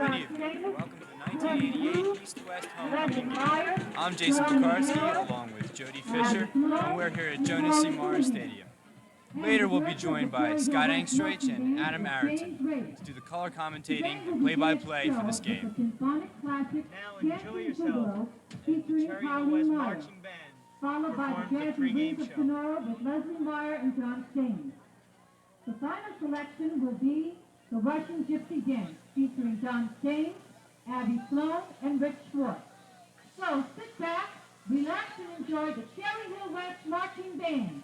good evening. Welcome to the 1988 East-West Homecoming Game. I'm Jason Bukarski, along with Jody Fisher, and we're here at Jonas C. Morris Stadium. Later, we'll be joined by Scott Engstreich and Adam Aronson to do the color commentating and play-by-play for this game. Now enjoy yourself as the Cherry Hill West Marching Band followed by the performs the Jazz pregame Breeze of show. Sonora with Leslie Meyer and John Staines. The final selection will be the Russian Gypsy Dance, featuring John Staines, Abby Sloan, and Rich Schwartz. So sit back, relax, and enjoy the Cherry Hill West Marching Band.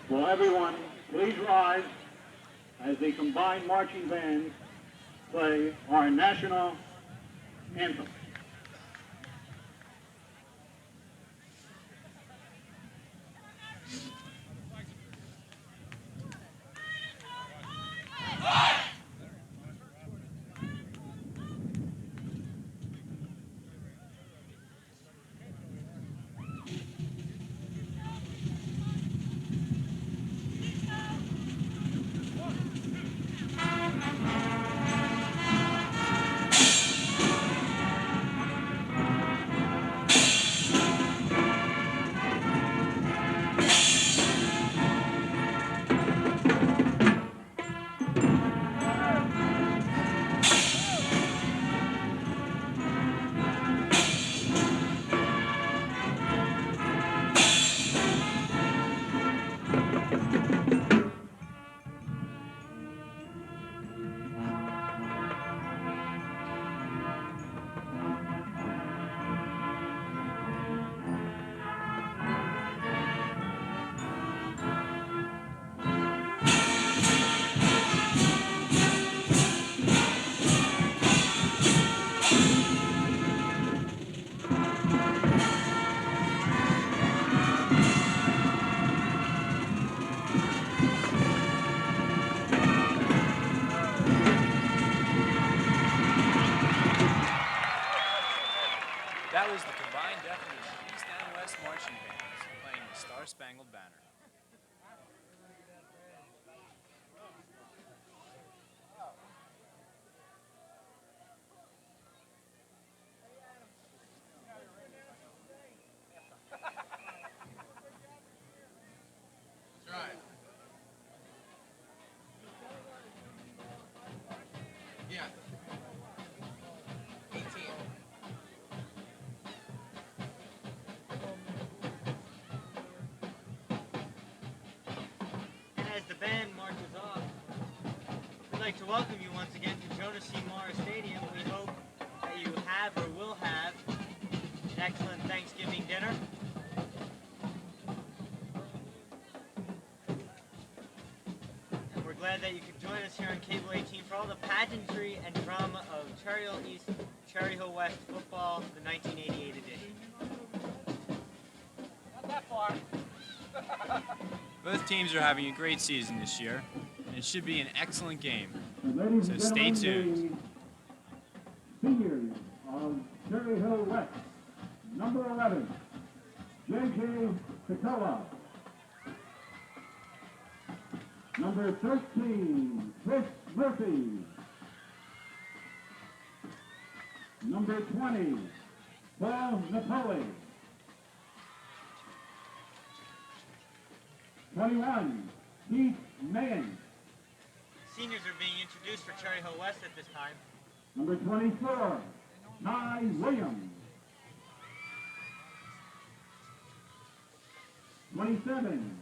Will everyone please rise as the combined marching bands play our national anthem. That was the combined effort of the East and West marching bands playing the Star-Spangled Banner. That's right. Yeah. 18. And as the band marches off, we'd like to welcome you once again to Jonas C. Morris Stadium. We hope that you have or will have an excellent Thanksgiving dinner. And we're glad that you could join us here on Cable 18 for all the pageantry and drama of Cherry Hill East, Cherry Hill West football, the 1988 edition. Not that far. Both teams are having a great season this year, and it should be an excellent game. Ladies So and stay gentlemen, tuned. the seniors of Cherry Hill West, number 11, J.J. Picola. Number 13, Chris Murphy. Number 20, Paul Napoli. 21, Keith Mahan. Seniors are being introduced for Cherry Hill West at this time. Number 24, Ty Williams. 27,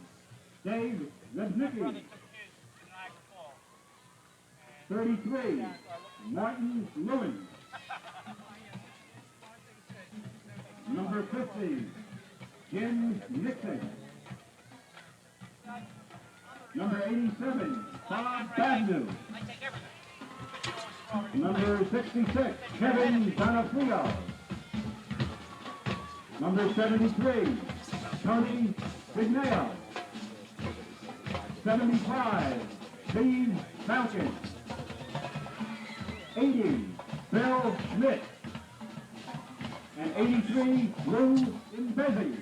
Dave Rebnicki. 33, Martin Lewin. Number 50, Jim Nixon. Number 87, Bob Bagnew. Number 66, Kevin Donofrio. Number 73, Tony Vigneo. 75, Steve Falcon. 80, Bill Schmidt. And 83, Lou Imbezi.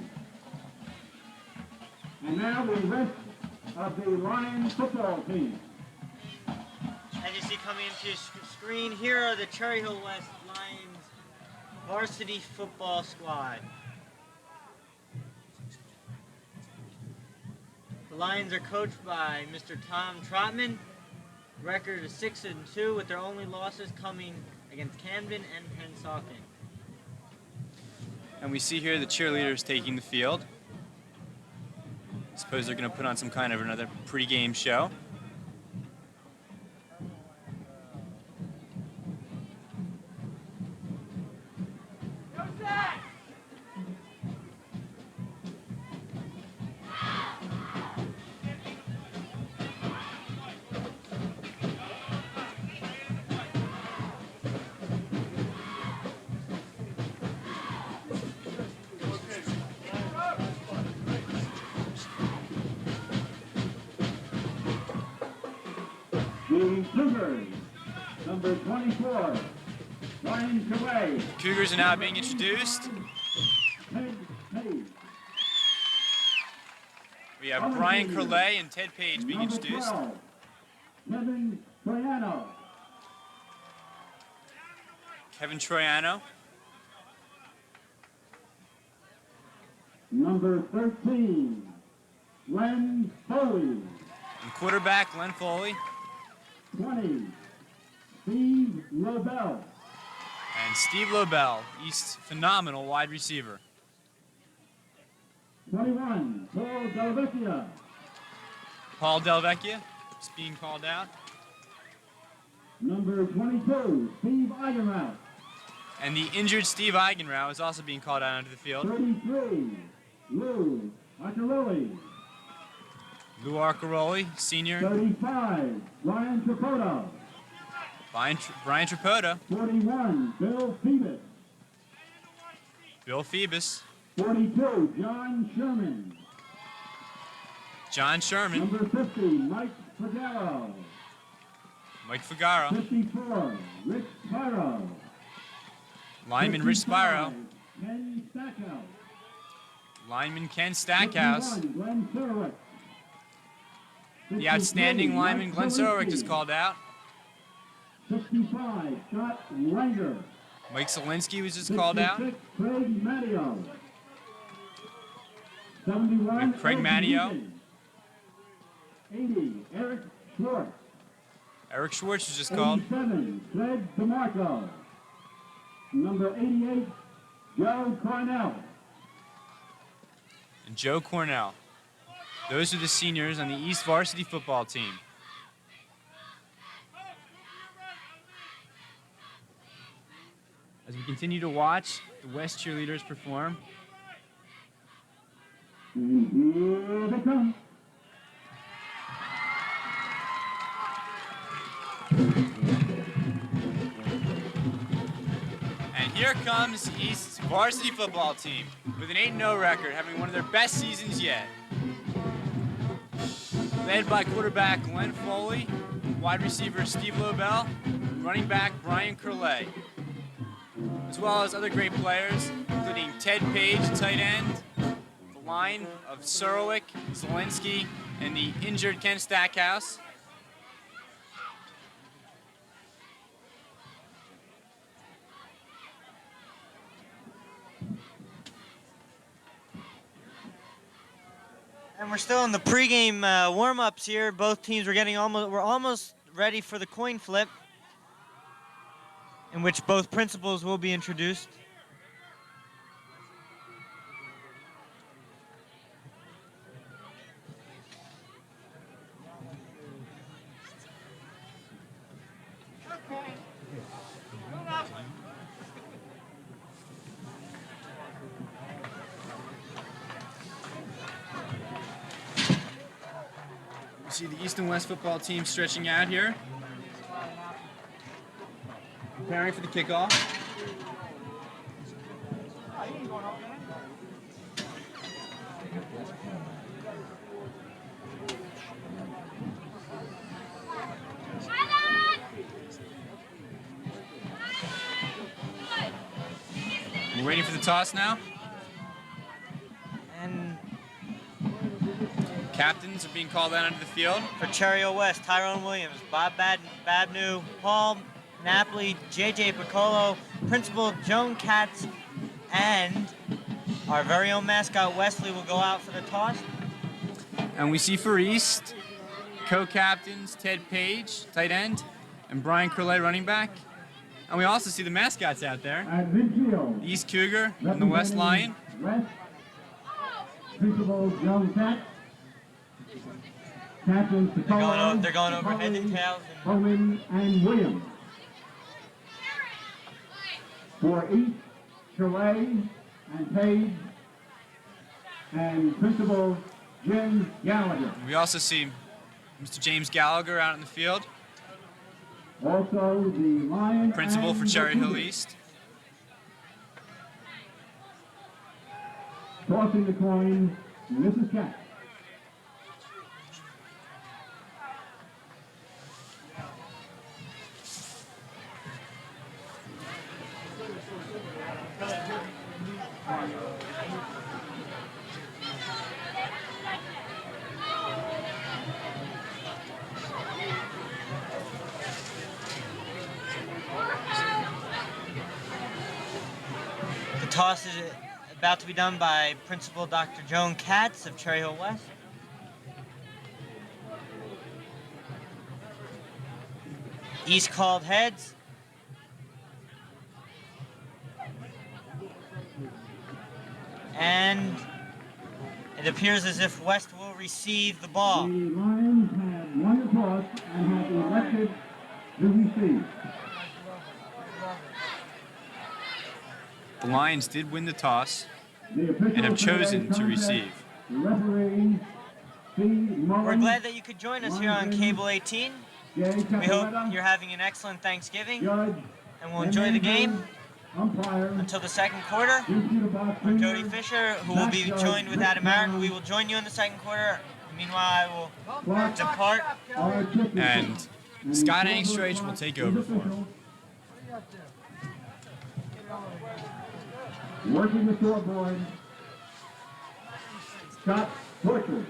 And now the rest of the Lions football team. As you see coming into your screen, here are the Cherry Hill West Lions varsity football squad. The Lions are coached by Mr. Tom Trotman. Record is 6-2 with their only losses coming against Camden and Pennsauken. And we see here the cheerleaders taking the field. Suppose they're going to put on some kind of another pre-game show. The Cougars, number 24, Ryan Calais. Cougars are now being introduced. Ted Page. We have Brian Curley and Ted Page being Number introduced. 12, Kevin Troiano. Kevin Troiano. Number 13, Len Foley. And quarterback Len Foley. 20, Steve Lobel. And Steve Lobel, East's phenomenal wide receiver. 21, Paul Delvecchia. Paul Delvecchia is being called out. Number 22, Steve Eigenrath. And the injured Steve Eigenrau is also being called out onto the field. 33, Lou Arcarelli. Lou Arcaroli, senior. 35, Ryan Tripota. Brian Tripota. 41, Bill Phoebus. Bill Phoebus. 42, John Sherman. John Sherman. Number 50, Mike Fagaro. Mike Fagaro. 54, Rich Spiro. Lineman Rich Spiro. 55, Ken Stackhouse. Lineman Ken Stackhouse. 51, Glenn Serwick. The outstanding 53, lineman Mike Glenn Serwick is Zielinski. called out. 65, Scott Langer. Mike Zielinski was just called out. 66, Craig Matteo. 71, With Craig Ed Matteo. Newton. 80, Eric Schwartz. Eric Schwartz was just called. 87, Fred DeMarco. Number 88, Joe Cornell. And Joe Cornell. Those are the seniors on the East varsity football team. As we continue to watch the West cheerleaders perform, And here they come. and here comes East's varsity football team with an 8-0 record, having one of their best seasons yet. Led by quarterback Glenn Foley, wide receiver Steve Lobel, running back Brian Curley, as well as other great players, including Ted Page, tight end, the line of Serwick, Zielinski, and the injured Ken Stackhouse. And we're still in the pregame warm-ups here. Both teams we're almost ready for the coin flip, in which both principals will be introduced. See the East and West football team stretching out here, preparing for the kickoff. We're waiting for the toss now. And Captains are being called out onto the field. for Cherry Hill West, Tyrone Williams, Bob Babnew, Paul Napoli, JJ Piccolo, Principal Joan Katz, and our very own mascot Wesley will go out for the toss. And we see for East, co-captains Ted Page, tight end, and Brian Curley, running back. And we also see the mascots out there. At midfield, The East Cougar and the West Lion. West, Principal Joan Katz, Captains Piccolo, They're going over heads and tails. Bowman, and Williams. For East, Chalet and Page, and Principal Jim Gallagher. We also see Mr. James Gallagher out in the field, Also the Lion principal and for Cherry the Hill Cougars. East. Tossing the coin, Mrs. Katz. The toss is about to be done by Principal Dr. Joan Katz of Cherry Hill West. East called heads. And it appears as if West will receive the The ball. Lions have won the toss and have elected to receive. The Lions did win the toss The official and have chosen today to receive. the referee, C. Mullen, We're glad that you could join us here on Cable 18. J. We hope Capoletta, you're having an excellent Thanksgiving Judge, and will enjoy the game umpire, until the second quarter. into the box I'm finger, Jody Fisher, who will be joined with Adam Aaron. We will join you in the second quarter. Meanwhile, I will clock, depart. our tip And is- Scott and the Angstreich will clock take is over for him. official. Working the scoreboard, Scott Torcher.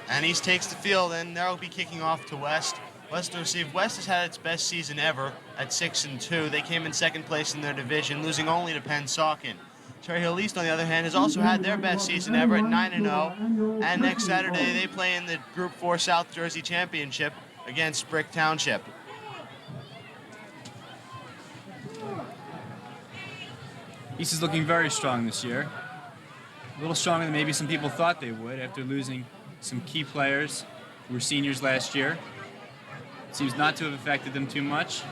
And East takes the field, and they'll be kicking off to West. West to receive. West has had its best season ever at 6-2. They came in second place in their division, losing only to Pennsauken. Cherry Hill East, on the other hand, has also had their best season ever at 9-0. And next Saturday, they play in the Group 4 South Jersey Championship against Brick Township. East is looking very strong this year. A little stronger than maybe some people thought they would after losing some key players who were seniors last year. Seems not to have affected them too much.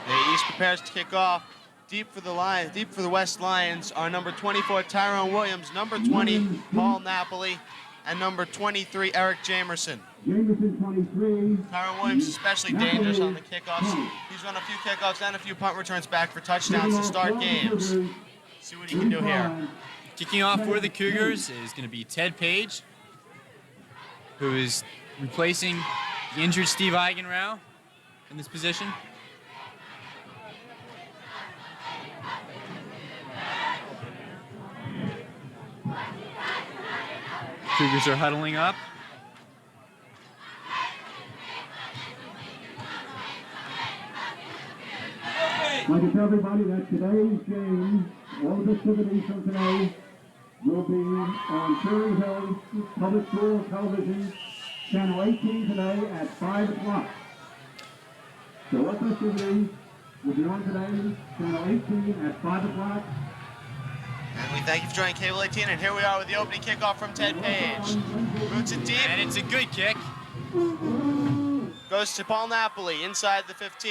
The East prepares to kick off. Deep for the Lions, deep for the West Lions are number 24 Tyrone Williams, number 20 Paul Napoli, and number 23 Eric Jamerson. Jameson 23. Tyrone Williams is especially dangerous on the kickoffs. He's run a few kickoffs and a few punt returns back for touchdowns to start games. See what he can do here. Kicking off for the Cougars is going to be Ted Page, who is replacing the injured Steve Eigenrau in this position. Cougars are huddling up. Like to tell everybody that today's game, all the festivities from today, will be on Cherry Hill Public School Television, Channel 18 today at 5 o'clock. So what festivities will be on today, Channel 18 at 5 o'clock. And we thank you for joining Cable 18, and here we are with the opening kickoff from Ted Page. Roots it deep, And it's a good kick. goes to Paul Napoli inside the 15.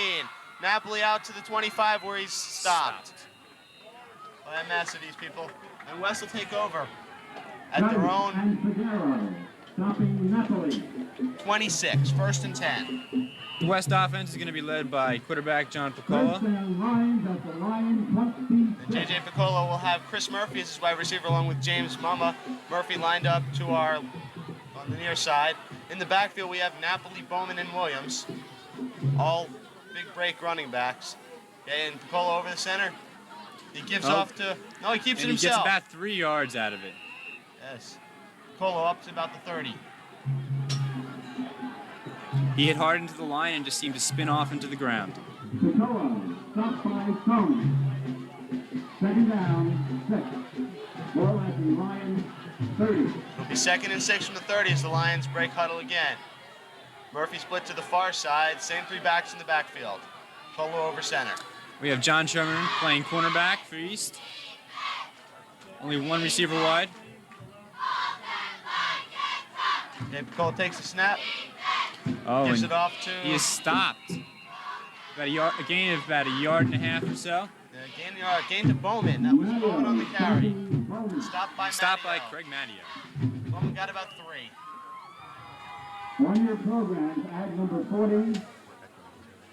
Napoli out to the 25 where he's stopped. By a mess of these people. And West will take over at their own And Figueroa stopping Napoli. 26, first and 10. The West offense is going to be led by quarterback John Picola. First down lines at the line 26. JJ Piccolo will have Chris Murphy as his wide receiver along with James Mama. Murphy lined up to our on the near side. In the backfield we have Napoli, Bowman, and Williams. All big break running backs. Okay, and Piccolo over the center. He gives off to, no, he keeps it And he himself. gets about 3 yards out of it. Yes. Piccolo up to about the 30. He hit hard into the line and just seemed to spin off into the ground. Piccolo, stop by Stone. Second down, 6. Ball at the Lions 30. It'll be 2nd and 6 from the 30 as the Lions break huddle again. Murphy split to the far side, same 3 backs in the backfield. Piccolo over center. We have John Sherman playing cornerback for East. Only 1 receiver wide. Okay, Piccolo takes the snap, Oh, gives and it off to... he is stopped. About a gain of about 1.5 yards or so. Gain to Bowman. That was Bowman on the carry. Stopped by Craig Matteo. Bowman got about 3. 1-year programs at number 40,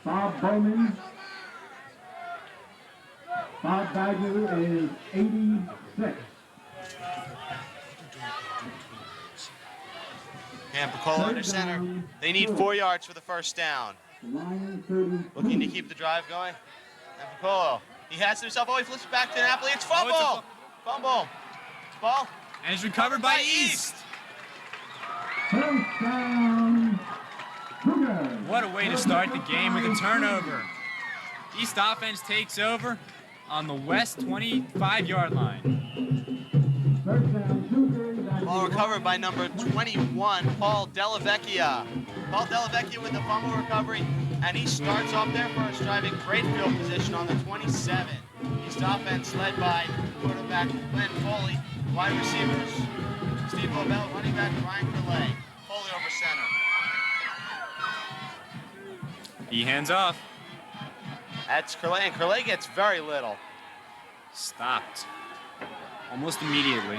Bob Bowman. Bob Badger is 86. And Piccolo under center. They need 4 yards for the first down. Looking to keep the drive going. And Piccolo, he has it himself. Oh, he flips it back to Napoli. It's fumble. Oh, Fumble. Ball. And it's recovered by East. First down, Cougars. What a way to start the game with a turnover. East offense takes over on the West 25-yard line. First down, Cougars. Ball recovered by number 21, Paul Delavecchia. Paul Delavecchia with the fumble recovery, and he starts off their first drive in great field position on the 27. East offense led by quarterback Glenn Foley, wide receivers Steve Lobel, running back Brian Curlay. Foley over center. He hands off. That's Curlay, and Curlay gets very little. Stopped. Almost immediately.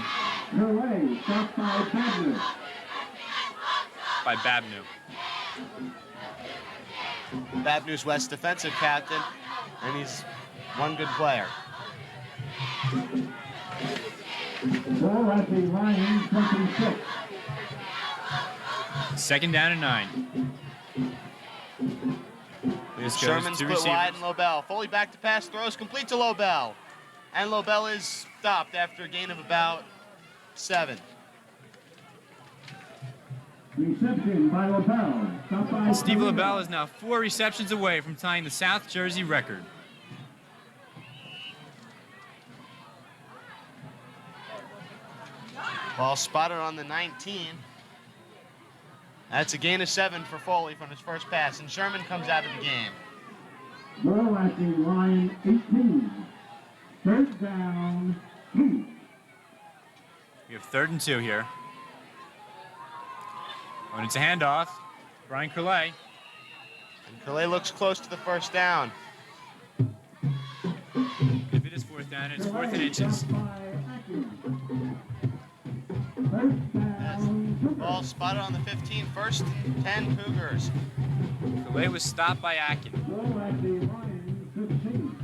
Curlay, stopped by Badger. By Babnu. Babnew's West defensive captain, and he's one good player. Ball at the Lions 26. 2nd down and 9. This Sherman goes split 2 receivers. wide and Lobel. Foley back to pass, throws complete to Lobel. And Lobel is stopped after a gain of about 7. Reception by Lobel. Stopped by Steve Pereira. LaBelle is now 4 receptions away from tying the South Jersey record. Ball spotted on the 19. That's a gain of 7 for Foley from his first pass, and Sherman comes out of the game. Ball at the line 18. Third down, 2. We have 3rd and 2 here. When it's a handoff, Brian Curlay. And Curlay looks close to the first down. If it is 4th down, it's 4th and inches. First down, Ball spotted on the 15, 1st and 10 Cougars. Curlay was stopped by Akin. Ball at the line 15.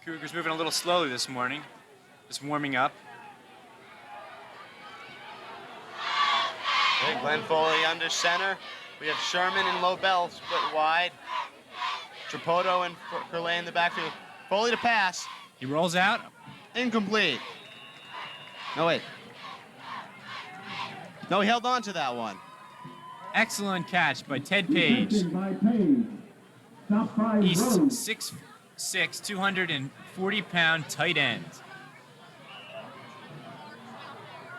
Cougars moving a little slowly this morning, just warming up. Okay, Glenn Foley under center. We have Sherman and Lobel split wide. Trapoto and Curlay in the backfield. Foley to pass. He rolls out. Incomplete. No, wait. No, he held on to that one. Excellent catch by Ted Page. Reception by Page. Stopped by East Rhodes. 6'6", 240-pound tight end.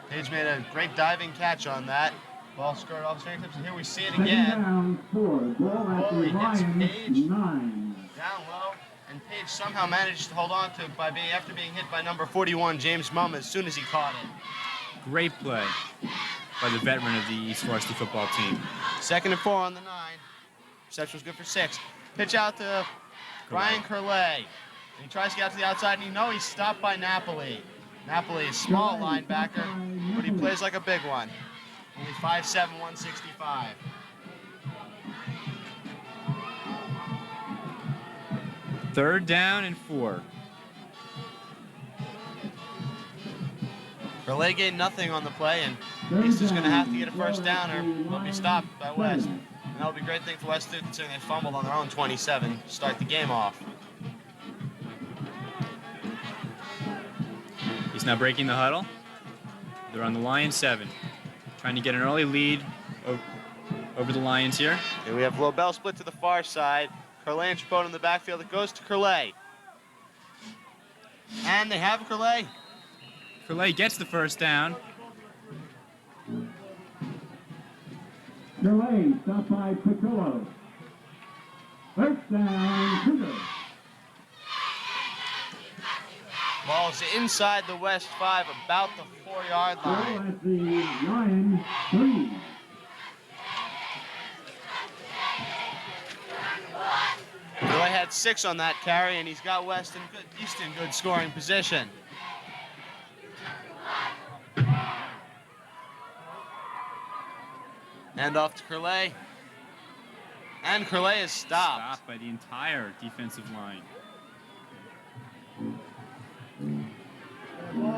Page made a great diving catch on that. Ball skirted off his fingertips, and here we see it Second again. down, 4. Ball at Foley the hits Lions Page. 9. Down low, and Page somehow managed to hold on to it after being hit by number 41, James Mum, as soon as he caught it. Great play by the veteran of the East Varsity football team. 2nd and 4 on the 9. Reception was good for 6. Pitch out to Brian Curlay. And he tries to get out to the outside, and he's stopped by Napoli. Napoli is a small linebacker, but he plays like a big one. Only 5'7", 165. Third down and 4. Curlay gained nothing on the play, and East is going to have to get a first down or they'll be stopped by West. And that'll be a great thing for West, too, considering they fumbled on their own 27 to start the game off. He's now breaking the huddle. They're on the Lions 7. Trying to get an early lead over the Lions here. Here we have Lobel split to the far side. Curley and Tripone in the backfield. It goes to Curley. And they have Curley. Curley gets the first down. Delay, stop by Piccolo. First down, Cougar. Ball's inside the West 5, about the 4-yard Still line. at the Lion 3. Curley had 6 on that carry, and he's got West in East in good scoring position. Hand off to Curley. And Curley is stopped. Stopped by the entire defensive line.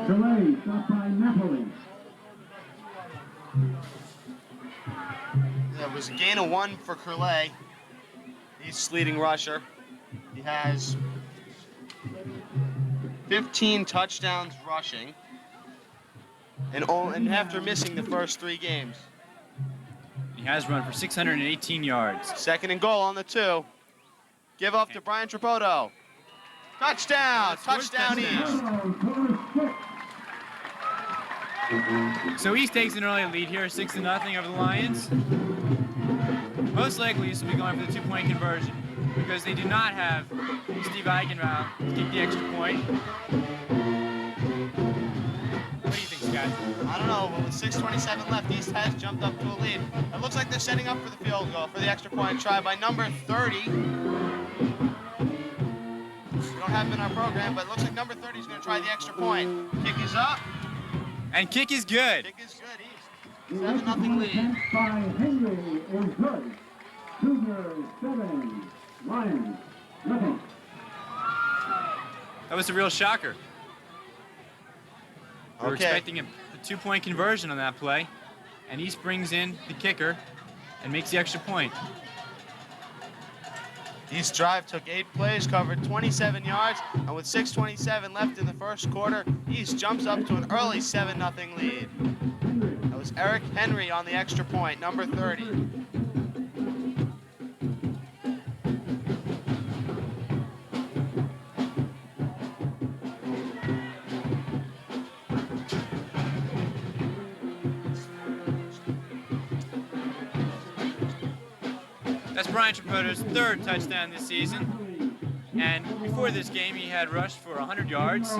Delay, stop by Napoli. That was a gain of 1 for Curley. He's leading rusher. He has 15 touchdowns rushing. And after missing the first 3 games. He has run for 618 yards. Second and goal on the 2. Give off to Brian Trapoto. Touchdown! Touchdown East. So East takes an early lead here, 6-0 over the Lions. Most likely East will be going for the 2-point conversion because they do not have Steve Eichenbaum to kick the extra point. What do you think, Scott? I don't know, but with 6:27 left, East has jumped up to a lead. It looks like they're setting up for the field goal, for the extra point try by number 30. We don't have him in our program, but it looks like number 30 is going to try the extra point. Kick is up. And kick is good. Kick is good, East. 7-0 lead. By Henry is good. Cougar 7, Lions nothing. That was a real shocker. We were Okay. expecting a 2-point conversion on that play, and East brings in the kicker and makes the extra point. East drive took 8 plays, covered 27 yards, and with 6:27 left in the first quarter, East jumps up to an early 7-0 lead. That was Eric Henry on the extra point, number 30. That's Brian Trapoto's 3rd touchdown this season. And before this game, he had rushed for 100 yards.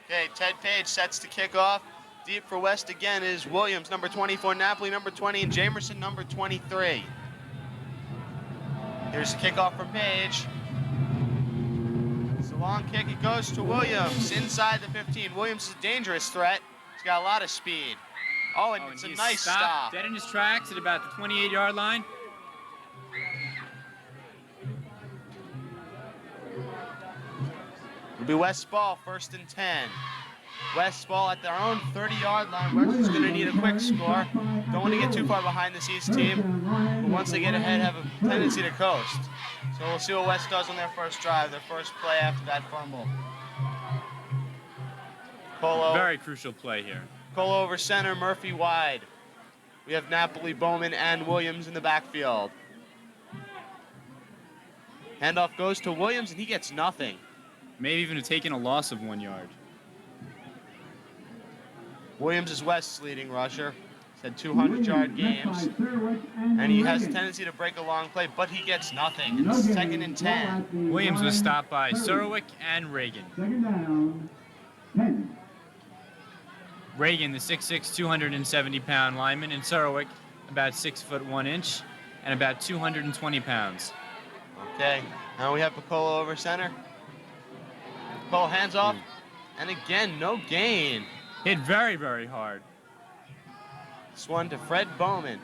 Okay, Ted Page sets the kickoff. Deep for West again is Williams, number 24, Napoli, number 20, and Jamerson, number 23. Here's the kickoff from Page. It's a long kick. It goes to Williams inside the 15. Williams is a dangerous threat. He's got a lot of speed. Oh, and it's a he's nice stopped stop. dead in his tracks at about the 28-yard line. It'll be West ball, 1st and 10. West ball at their own 30-yard line. West is going to need a quick score. Don't want to get too far behind this East team, but once they get ahead, have a tendency to coast. So we'll see what West does on their first drive, their first play after that fumble. Colo. Very crucial play here. Colo over center, Murphy wide. We have Napoli, Bowman, and Williams in the backfield. Handoff goes to Williams, and he gets nothing. Maybe even have taken a loss of 1 yard. Williams is West's leading rusher. He's had 200-yard games. And he has a tendency to break a long play, but he gets nothing. It's 2nd and 10. Williams was stopped by Surwick and Reagan. 2nd down, 10. Reagan, the 6'6", 270-pound lineman, and Surwick, about 6 foot 1 inch, and about 220 pounds. Okay, now we have Piccolo over center. Piccolo hands off, and again, no gain. Hit very, very hard. This one to Fred Bowman.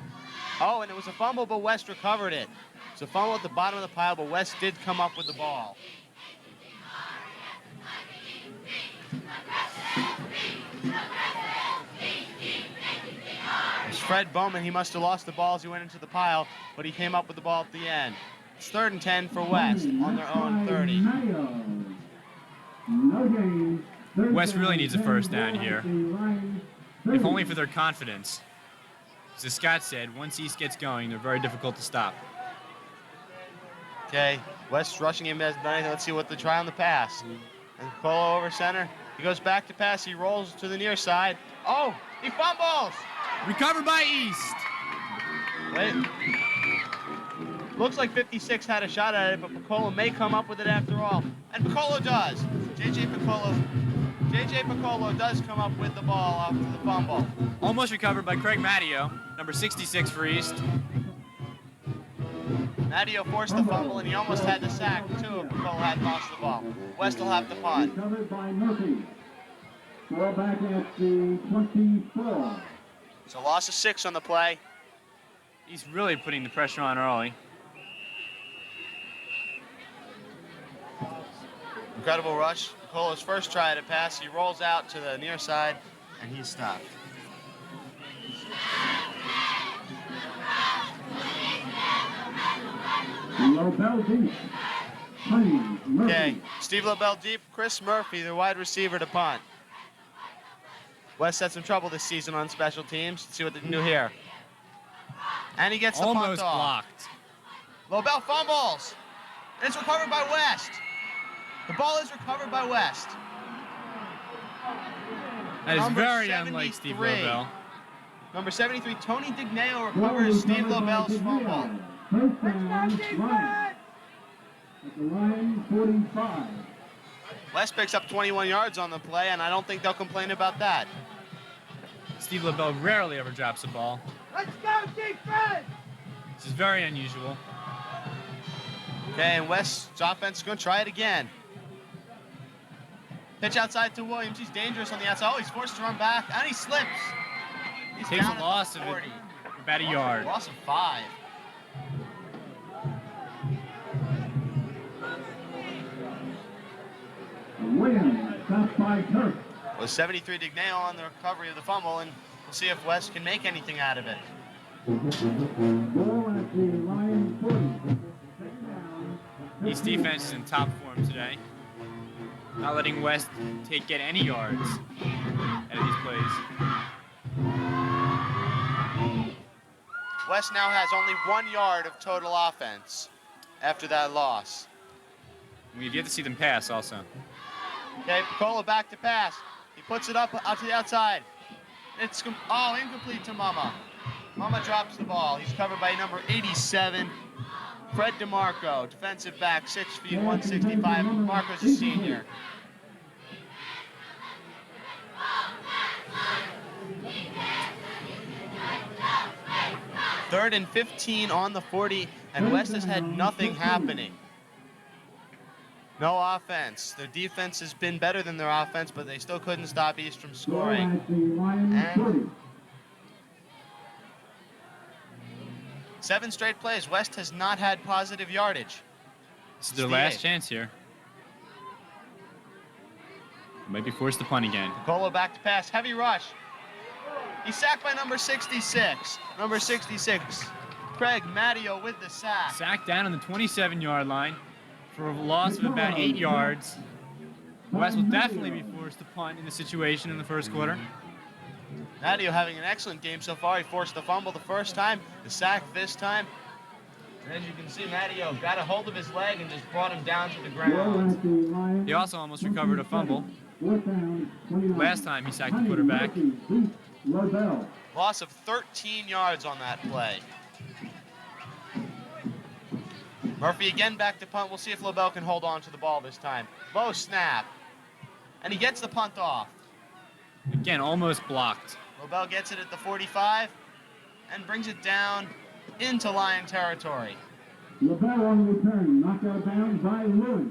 Oh, and it was a fumble, but West recovered it. It's a fumble at the bottom of the pile, but West did come up with the ball. Fred Bowman. He must have lost the ball as he went into the pile, but he came up with the ball at the end. It's 3rd and 10 for West on their own 30. West really needs a first down here, if only for their confidence. As Scott said, once East gets going, they're very difficult to stop. Okay, West rushing him as nothing. Let's see what they try on the pass. And Colo over center. He goes back to pass. He rolls to the near side. Oh, he fumbles. Recovered by East. Wait. Looks like 56 had a shot at it, but Piccolo may come up with it after all. And Piccolo does. JJ Piccolo does come up with the ball after the fumble. Almost recovered by Craig Matteo, number 66 for East. Matteo forced the fumble, and he almost had the sack, too, if Piccolo had lost the ball. West will have the punt. Recovered by Murphy. Ball back at the 24. So loss of 6 on the play. He's really putting the pressure on early. Incredible rush. Piccolo's first try at a pass. He rolls out to the near side, and he's stopped. Lobel deep. Murphy. Okay, Steve Lobel deep, Chris Murphy, the wide receiver to punt. West had some trouble this season on special teams. Let's see what they can do here. And he gets the punt Almost off. blocked. Lobel fumbles. And it's recovered by West. The ball is recovered by West. That is Number very unlike Steve 73. Lobel. Number 73, Tony Digneo recovers Steve Lobel's fumble. First down, Ryan. At the line, 45. West picks up 21 yards on the play, and I don't think they'll complain about that. Steve Lobel rarely ever drops a ball. Let's go, defense! This is very unusual. Okay, and West's offense is going to try it again. Pitch outside to Williams. He's dangerous on the outside. Oh, he's forced to run back, and he slips. He's Takes down a at loss the of 40. about a yard. Loss of 5. Williams, stopped by Kirk. With 73 Digneo on the recovery of the fumble, and we'll see if West can make anything out of it. Ball at the line, 40. East defense is in top form today. Not letting West get any yards out of these plays. West now has only 1 yard of total offense after that loss. We've yet to see them pass also. Okay, Piccolo back to pass. He puts it up out to the outside. It's incomplete to Mama. Mama drops the ball. He's covered by number 87, Fred DeMarco, defensive back, 6 feet, 165. Marco's a senior. Third and 15 on the 40, and West has had nothing happening. No offense. Their defense has been better than their offense, but they still couldn't stop East from scoring. And 7 straight plays. West has not had positive yardage. This is their last chance here. Might be forced to punt again. Piccolo back to pass. Heavy rush. He's sacked by number 66. Number 66, Craig Matteo with the sack. Sacked down on the 27-yard line for a loss of about 8 yards. West will definitely be forced to punt in the situation in the first quarter. Matteo having an excellent game so far. He forced the fumble the first time, the sack this time. And as you can see, Matteo got a hold of his leg and just brought him down to the ground. He also almost recovered a fumble. Last time he sacked the quarterback. Loss of 13 yards on that play. Murphy again back to punt. We'll see if Lobel can hold on to the ball this time. Low snap. And he gets the punt off. Again, almost blocked. Lobel gets it at the 45 and brings it down into Lion territory. Lobel on return, knocked out of bounds by Lewis.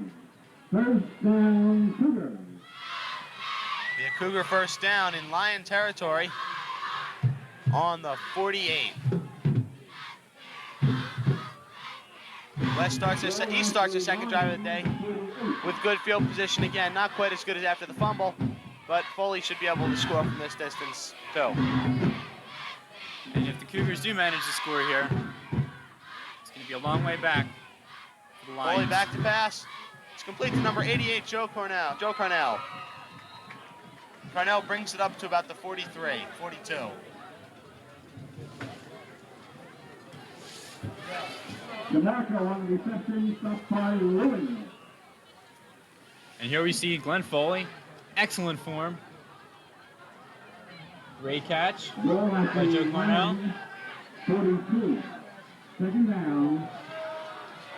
First down, Cougar. Be a Cougar first down in Lion territory on the 48. East starts their second drive of the day with good field position again. Not quite as good as after the fumble, but Foley should be able to score from this distance too. And if the Cougars do manage to score here, it's going to be a long way back for the Foley Lions. back to pass. It's complete to number 88, Joe Carnell. Carnell brings it up to about the 43, 42. Tobacco on the reception, stopped by Lewin. And here we see Glenn Foley. Excellent form. Great catch by Joe Cornell. 42. Second down.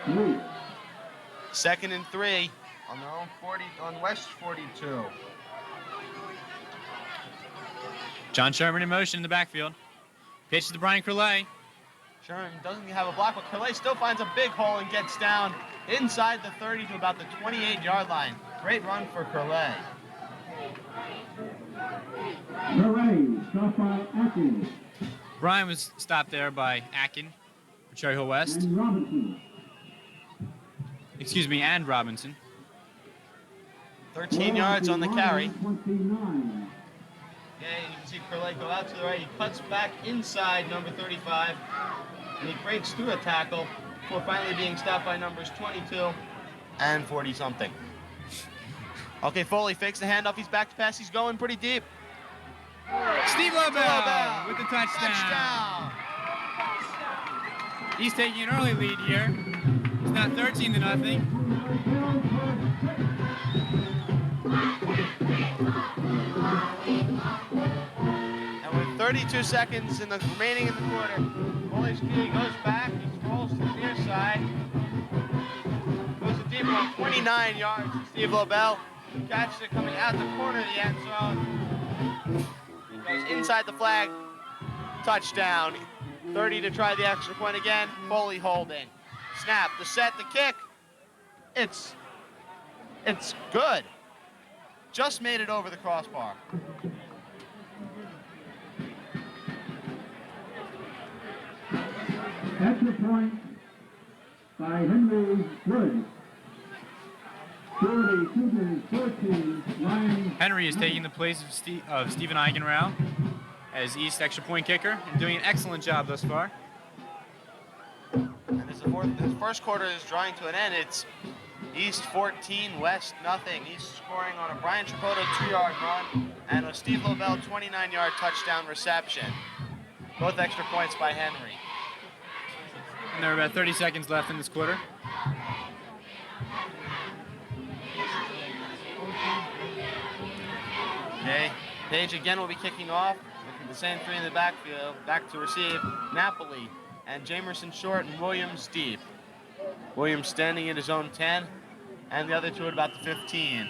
3. Second and 3 on their own 40, on West 42. John Sherman in motion in the backfield. Pitch to Brian Curlay. Sherman doesn't have a block, but Curlay still finds a big hole and gets down inside the 30 to about the 28-yard line. Great run for Curlay. Murray, stopped by Atkins Brian was stopped there by Atkin for Cherry Hill West. and Robinson. Excuse me, and Robinson. 13 yards on the carry. 29. Yeah, you can see Curlay go out to the right. He cuts back inside number 35, and he breaks through a tackle before finally being stopped by numbers 22 and 40-something. Okay, Foley fakes the handoff. He's back to pass. He's going pretty deep. Steve Lobel with the touchdown. Touchdown. He's taking an early lead here. It's now 13-0. And with 32 seconds remaining in the quarter, Foley's key goes back. He scrolls to the near side. Goes a deep one, 29 yards to Steve Lobel. Catches it coming out the corner of the end zone. Goes inside the flag. Touchdown. 30 to try the extra point again. Foley holding. Snap, the set, the kick. It's good. Just made it over the crossbar. Extra point by Henry Wood. 40, Cougars 14, Lions. Henry is taking the place of Stephen Eigenrau as East extra point kicker and doing an excellent job thus far. And as his first quarter is drawing to an end, it's East 14, West nothing. East scoring on a Brian Tripotto 2-yard run and a Steve Lobel 29-yard touchdown reception. Both extra points by Henry. And there are about 30 seconds left in this quarter. Okay, Page again will be kicking off. The same three in the backfield, back to receive Napoli and Jamerson short and Williams deep. Williams standing at his own 10, and the other two at about the 15.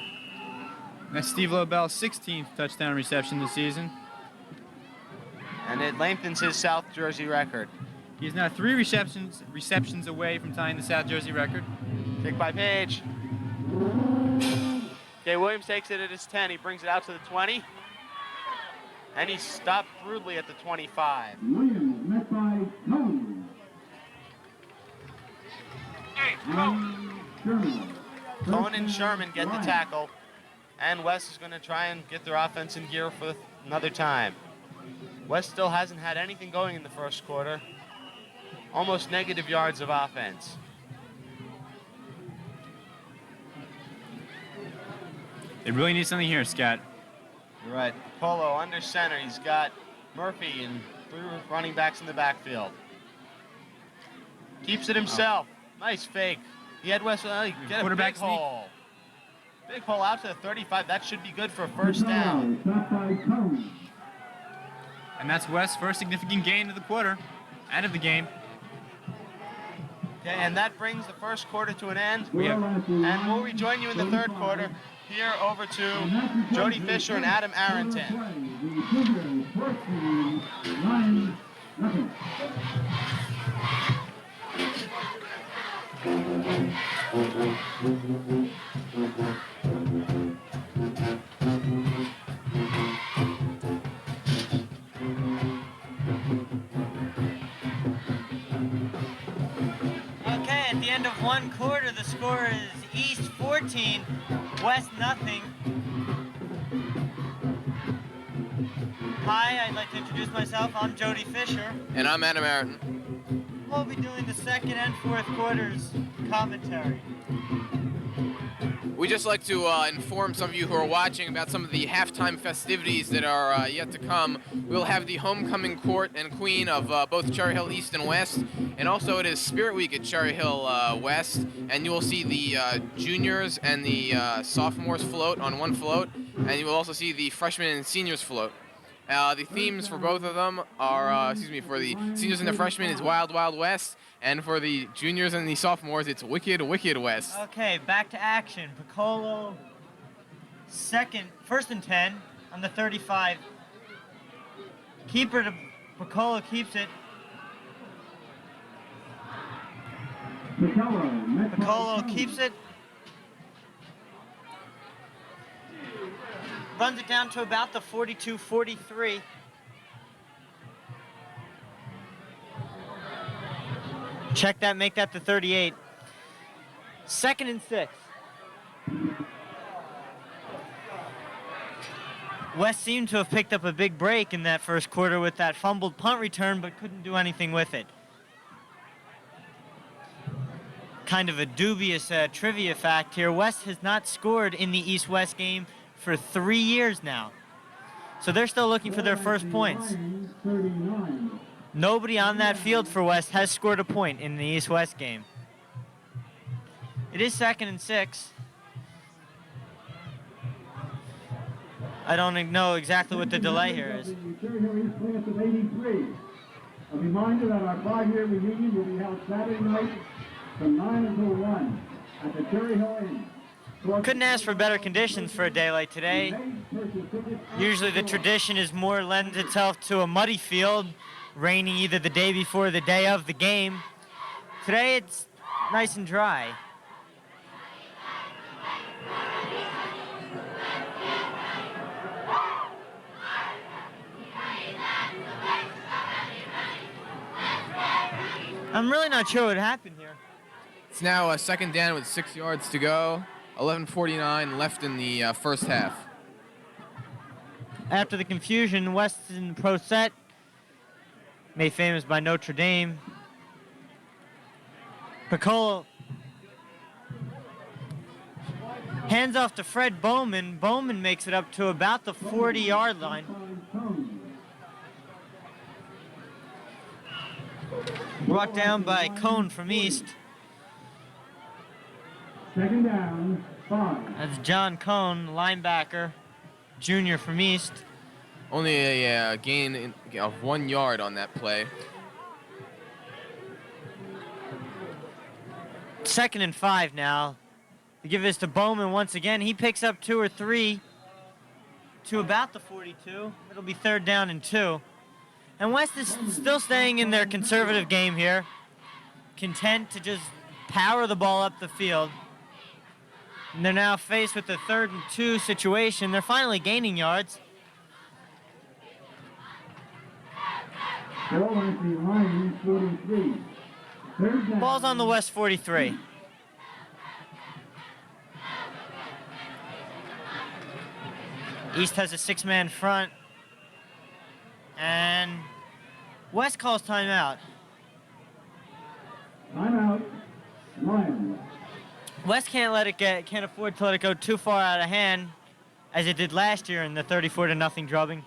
That's Steve Lobel's 16th touchdown reception this season. And it lengthens his South Jersey record. He is now 3 receptions away from tying the South Jersey record. Kick by Page. Okay, Williams takes it at his 10. He brings it out to the 20. And he's stopped rudely at the 25. Williams met by Cohn. Sherman. Cohen and Sherman get the tackle. And West is going to try and get their offense in gear for another time. West still hasn't had anything going in the first quarter. Almost negative yards of offense. They really need something here, Scott. You're right. Polo under center. He's got Murphy and 3 running backs in the backfield. Keeps it himself. Nice fake. He had West get a Quarterback big sneak. hole. Big hole out to the 35. That should be good for a first down. Stopped by Cohn. And that's West's first significant gain of the quarter and of the game. Okay, and that brings the first quarter to an end. And we'll rejoin you in the third quarter. Here over to Jody Fisher and Adam Arrington. Okay, at the end of one quarter, the score is East 14, West nothing. Hi, I'd like to introduce myself. I'm Jody Fisher. And I'm Adam Ayrton. We'll be doing the second and fourth quarters commentary. We'd just like to inform some of you who are watching about some of the halftime festivities that are yet to come. We'll have the homecoming court and queen of both Cherry Hill East and West, and also it is Spirit Week at Cherry Hill West, and you will see the juniors and the sophomores float on one float, and you will also see the freshmen and seniors float. The themes for both of them are, for the seniors and the freshmen is Wild Wild West, and for the juniors and the sophomores it's Wicked Wicked West. Okay, back to action. Piccolo, first and 10 on the 35. Keeper to Piccolo keeps it. Piccolo keeps it. Runs it down to about the 42-43. Check that, make that the 38. Second and 6. West seemed to have picked up a big break in that first quarter with that fumbled punt return, but couldn't do anything with it. Kind of a dubious trivia fact here. West has not scored in the East-West game for 3 years now. So they're still looking for their first points. Nobody on that field for West has scored a point in the East-West game. It is second and 6. I don't know exactly what the delay here is. A reminder that our 5-year reunion will be held Saturday night from 9 until 1 at the Cherry Hill Inn. Couldn't ask for better conditions for a day like today. Usually the tradition is more lends itself to a muddy field, raining either the day before or the day of the game. Today it's nice and dry. I'm really not sure what happened here. It's now a second down with 6 yards to go. 11:49 left in the first half. After the confusion, Weston Pro set, made famous by Notre Dame. Piccolo hands off to Fred Bowman. Bowman makes it up to about the 40-yard line. Brought down by Cone from East. Second down, 5. That's John Cone, linebacker, junior from East. Only a gain of 1 yard on that play. Second and 5 now. We give this to Bowman once again. He picks up 2 or 3 to about the 42. It'll be third down and 2. And West is still staying in their conservative game here, content to just power the ball up the field. And they're now faced with the 3rd and 2 situation. They're finally gaining yards. Ball at the line, 43. Third down. Ball's on the West 43. East has a 6-man front. And West calls timeout. Timeout, Lions. West can't afford to let it go too far out of hand, as it did last year in the 34-0 drubbing.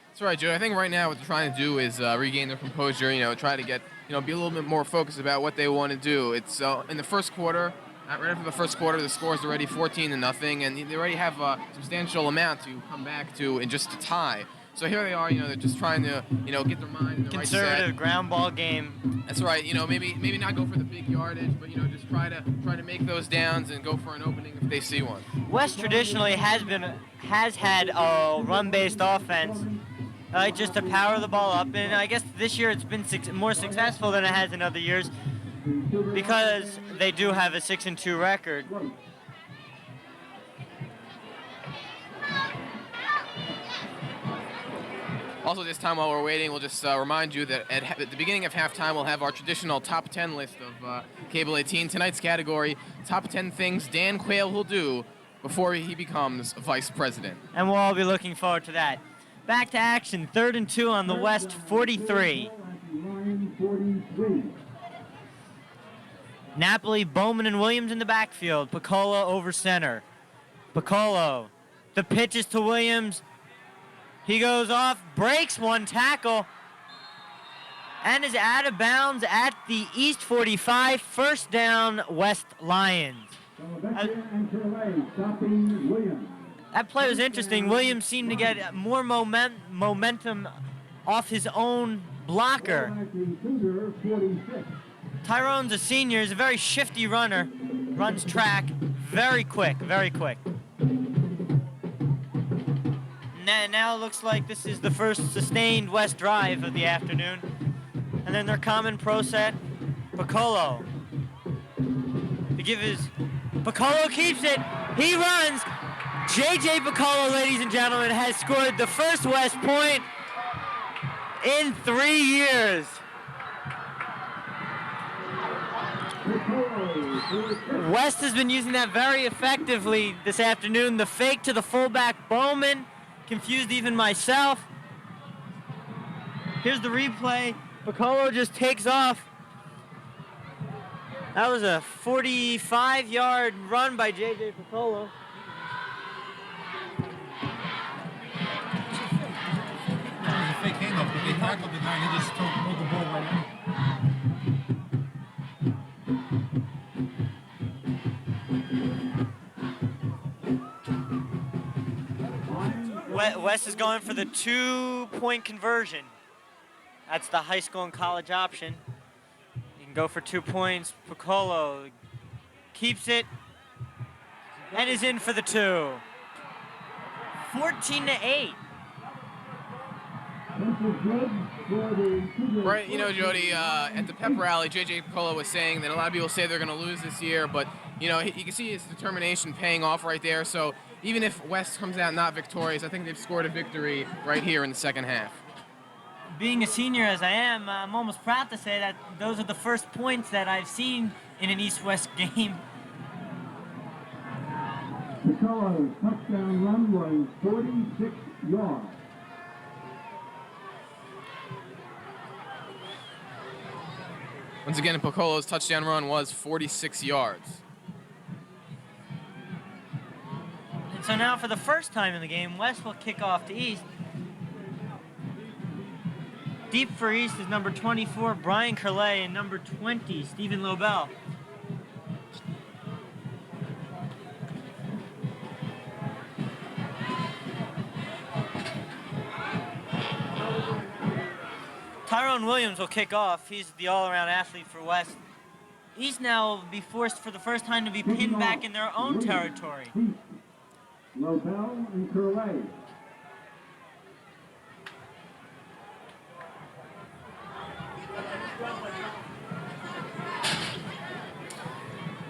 That's right, Joe. I think right now what they're trying to do is regain their composure. Try to get be a little bit more focused about what they want to do. It's in the first quarter. Right after the first quarter, the score is already 14-0, and they already have a substantial amount to come back to in just a tie. So here they are, they're just trying to, get their mind in the right set. Conservative ground ball game. That's right. Maybe not go for the big yardage, but just try to make those downs and go for an opening if they see one. West traditionally has had a run-based offense, just to power the ball up, and I guess this year it's been more successful than it has in other years because they do have a 6-2 record. Also, this time while we're waiting, we'll just remind you that at the beginning of halftime, we'll have our traditional top 10 list of Cable 18. Tonight's category, top 10 things Dan Quayle will do before he becomes vice president. And we'll all be looking forward to that. Back to action, 3rd and 2 on the West 43. Line 43. Napoli, Bowman, and Williams in the backfield. Piccolo over center. Piccolo. The pitch is to Williams. He goes off, breaks one tackle, and is out of bounds at the East 45. First down, West Lions. And Curley stopping Williams. That play was interesting. Williams seemed to get more momentum off his own blocker. Cougar 46. Tyrone's a senior. He's a very shifty runner. Runs track very quick, very quick. Now it looks like this is the first sustained West drive of the afternoon. And then their common pro set, Piccolo. To give his... Piccolo keeps it. He runs. J.J. Piccolo, ladies and gentlemen, has scored the first West point in 3 years. West has been using that very effectively this afternoon. The fake to the fullback, Bowman, confused even myself. Here's the replay. Piccolo just takes off. That was a 45-yard run by J.J. Piccolo. That was a fake handoff, but they tackled the guy and he just threw the ball right out. West is going for the 2-point conversion. That's the high school and college option. You can go for 2 points. Piccolo keeps it and is in for the 2. 14-8. Right, you know, Jody, at the pep rally, J.J. Piccolo was saying that a lot of people say they're going to lose this year, but, you know, you can see his determination paying off right there. So even if West comes out not victorious, I think they've scored a victory right here in the second half. Being a senior as I am, I'm almost proud to say that those are the first points that I've seen in an East-West game. Piccolo's touchdown run was 46 yards. Once again, Piccolo's touchdown run was 46 yards. And so now for the first time in the game, West will kick off to East. Deep for East is number 24, Brian Curley, and number 20, Stephen Lobel. Tyrone Williams will kick off. He's the all-around athlete for West. East now will be forced for the first time to be pinned back in their own territory. Lobel and Curley.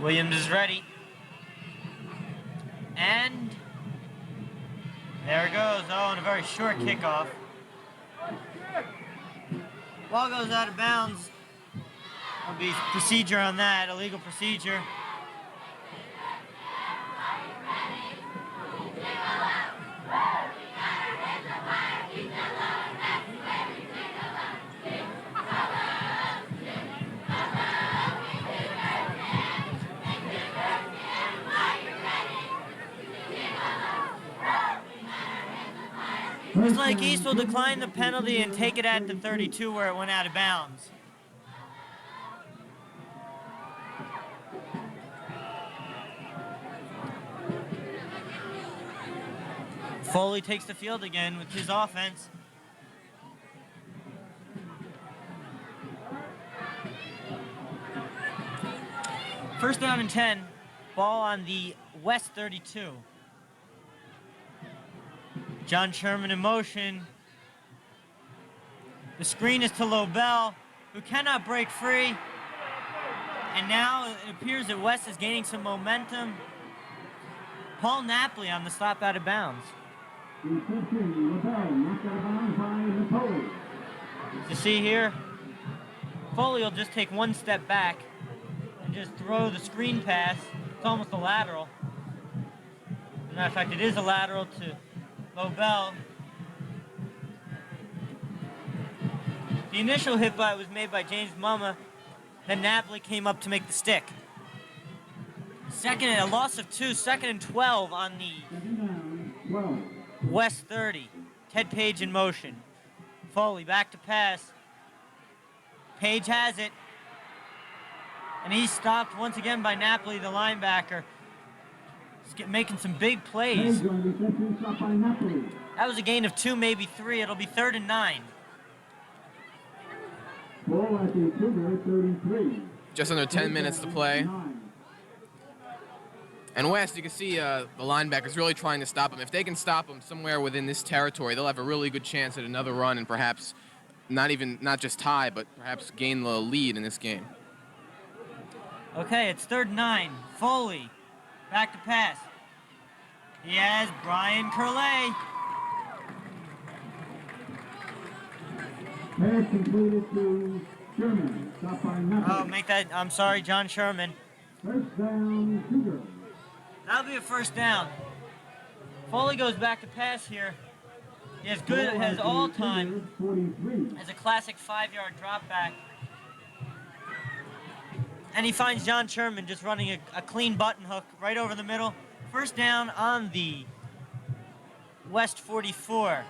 Williams is ready. And there it goes. Oh, and a very short kickoff. Ball goes out of bounds. There'll be procedure on that, illegal procedure. Looks like East will decline the penalty and take it at the 32 where it went out of bounds. Foley takes the field again with his offense. First down and 10, ball on the West 32. John Sherman in motion. The screen is to Lobel, who cannot break free. And now it appears that West is gaining some momentum. Paul Napoli on the stop out of bounds. You see here, Foley will just take one step back and just throw the screen pass. It's almost a lateral. As a matter of fact, it is a lateral to Lobel. The initial hit by was made by James Mumma. Then Napoli came up to make the stick. A loss of 2, 2nd and 12 on the West 30. Ted Page in motion. Foley back to pass. Page has it. And he's stopped once again by Napoli, the linebacker. He's making some big plays. That was a gain of 2, maybe 3. It'll be 3rd and 9. Ball at the Cougar 33. Just under 10 minutes to play. And West, you can see the linebackers really trying to stop him. If they can stop him somewhere within this territory, they'll have a really good chance at another run and perhaps not just tie, but perhaps gain the lead in this game. Okay, it's 3rd and 9. Foley, back to pass. He has Brian Curley. Pass completed to Sherman. Stop by nothing. I'm sorry, John Sherman. First down, Cougar. That'll be a first down. Foley goes back to pass here. He has all time. 43. Has a classic 5-yard drop back. And he finds John Sherman just running a clean button hook right over the middle. First down on the West 44.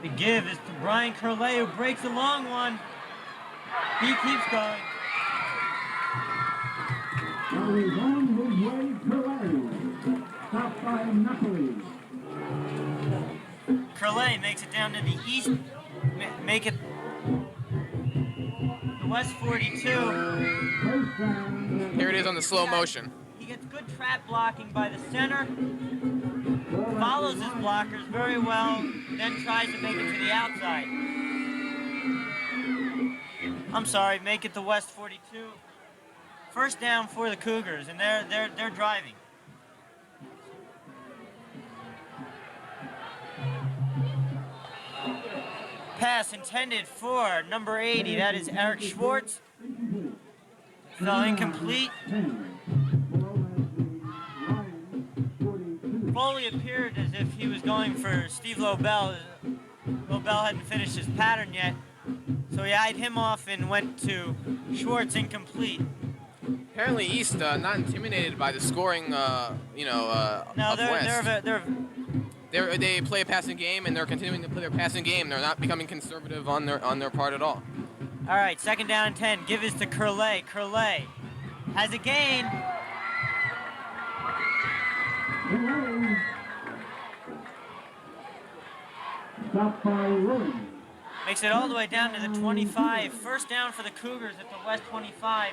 The give is to Brian Curley, who breaks a long one. He keeps going. Now he's on his way to Curley. Stop by Napoli. Curley makes it down to the east. Make it the West 42. First down. Here it is on the slow motion. He gets good trap blocking by the center. Follows his blockers very well, then tries to make it to the outside. I'm sorry, make it to West 42. First down for the Cougars, and they're driving. Pass intended for number 80, that is Eric Schwartz. Fell incomplete. Foley appeared as if he was going for Steve Lobel. Lobel hadn't finished his pattern yet, so he eyed him off and went to Schwartz, incomplete. Apparently East not intimidated by the scoring, No, of West. They play a passing game, and they're continuing to play their passing game. They're not becoming conservative on their part at all. All right, 2nd down and 10. Give is to Curley. Curley has a gain. Stop by Williams. Makes it all the way down to the 25. First down for the Cougars at the West 25.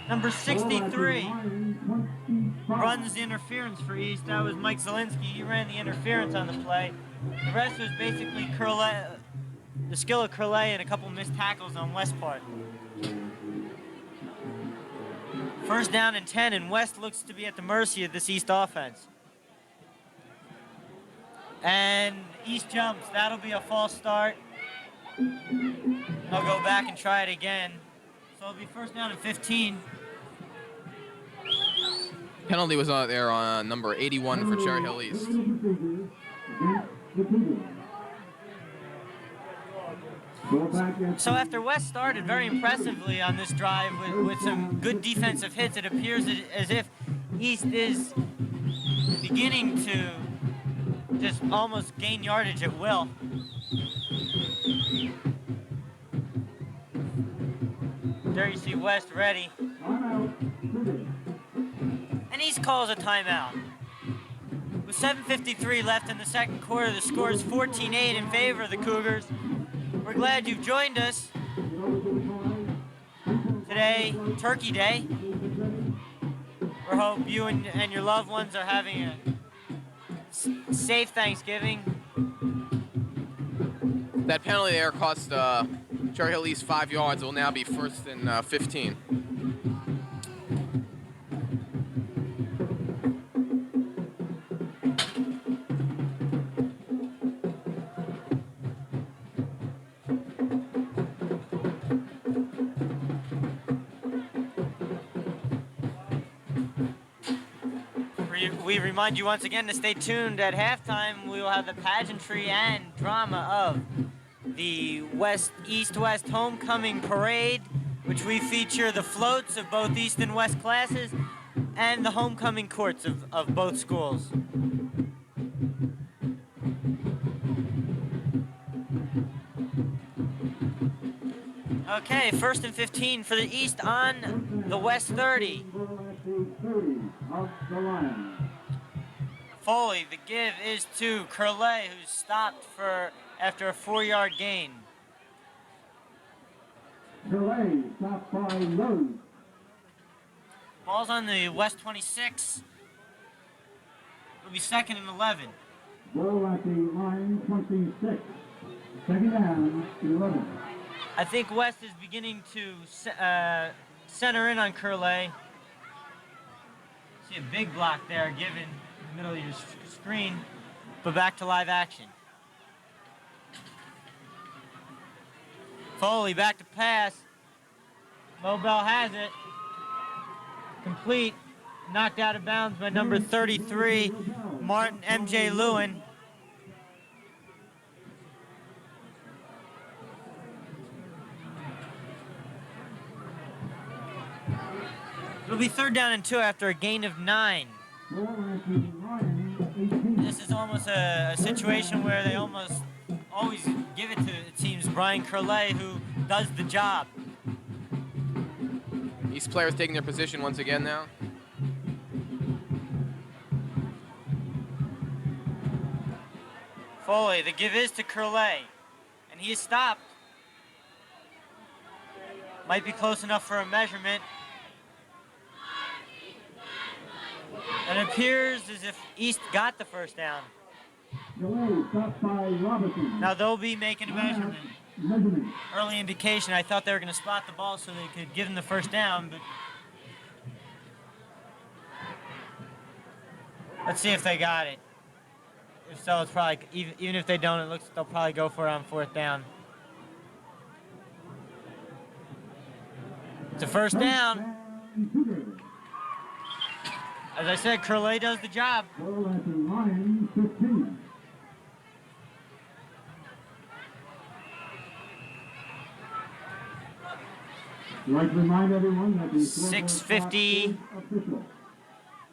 Number 63 runs the interference for East. That was Mike Zielinski. He ran the interference on the play. The rest was basically Curley, the skill of Curley, and a couple missed tackles on West's part. First down and 10, and West looks to be at the mercy of this East offense. And East jumps. That'll be a false start. They'll go back and try it again. So it'll be first down and 15. Penalty was out there on number 81 for Cherry Hill East. So after West started very impressively on this drive with some good defensive hits, it appears as if East is beginning to just almost gain yardage at will. There you see West ready. And East calls a timeout. With 7:53 left in the second quarter, the score is 14-8 in favor of the Cougars. We're glad you've joined us today, Turkey Day. We hope you and your loved ones are having a safe Thanksgiving. That penalty there cost Cherry Hill East 5 yards. It will now be first and 15. We remind you once again to stay tuned. At halftime, we will have the pageantry and drama of the East-West Homecoming Parade, which we feature the floats of both East and West classes and the homecoming courts of both schools. Okay, 1st and 15 for the East on the West 30. Foley, the give is to Curley, who's stopped after a 4-yard gain. Curley stopped by Rose. Ball's on the West 26. It'll be 2nd and 11. Ball at the line 26. 2nd down, 11. I think West is beginning to center in on Curley. See a big block there given in the middle of your screen, but back to live action. Foley back to pass. Lobel has it. Complete. Knocked out of bounds by number 33, Martin M.J. Lewin. It'll be 3rd down and 2 after a gain of 9. This is almost a situation where they almost always give it to, it seems, Brian Curley, who does the job. These players taking their position once again now. Foley, the give is to Curley, and he is stopped. Might be close enough for a measurement. And it appears as if East got the 1st down. Now they'll be making a measurement. Early indication, I thought they were going to spot the ball so they could give them the 1st down, but let's see if they got it. If so, it's probably, even if they don't, it looks they'll probably go for it on 4th down. It's a 1st down. As I said, Curley does the job. Ball at the line 15. I'd like to remind everyone that the 6:50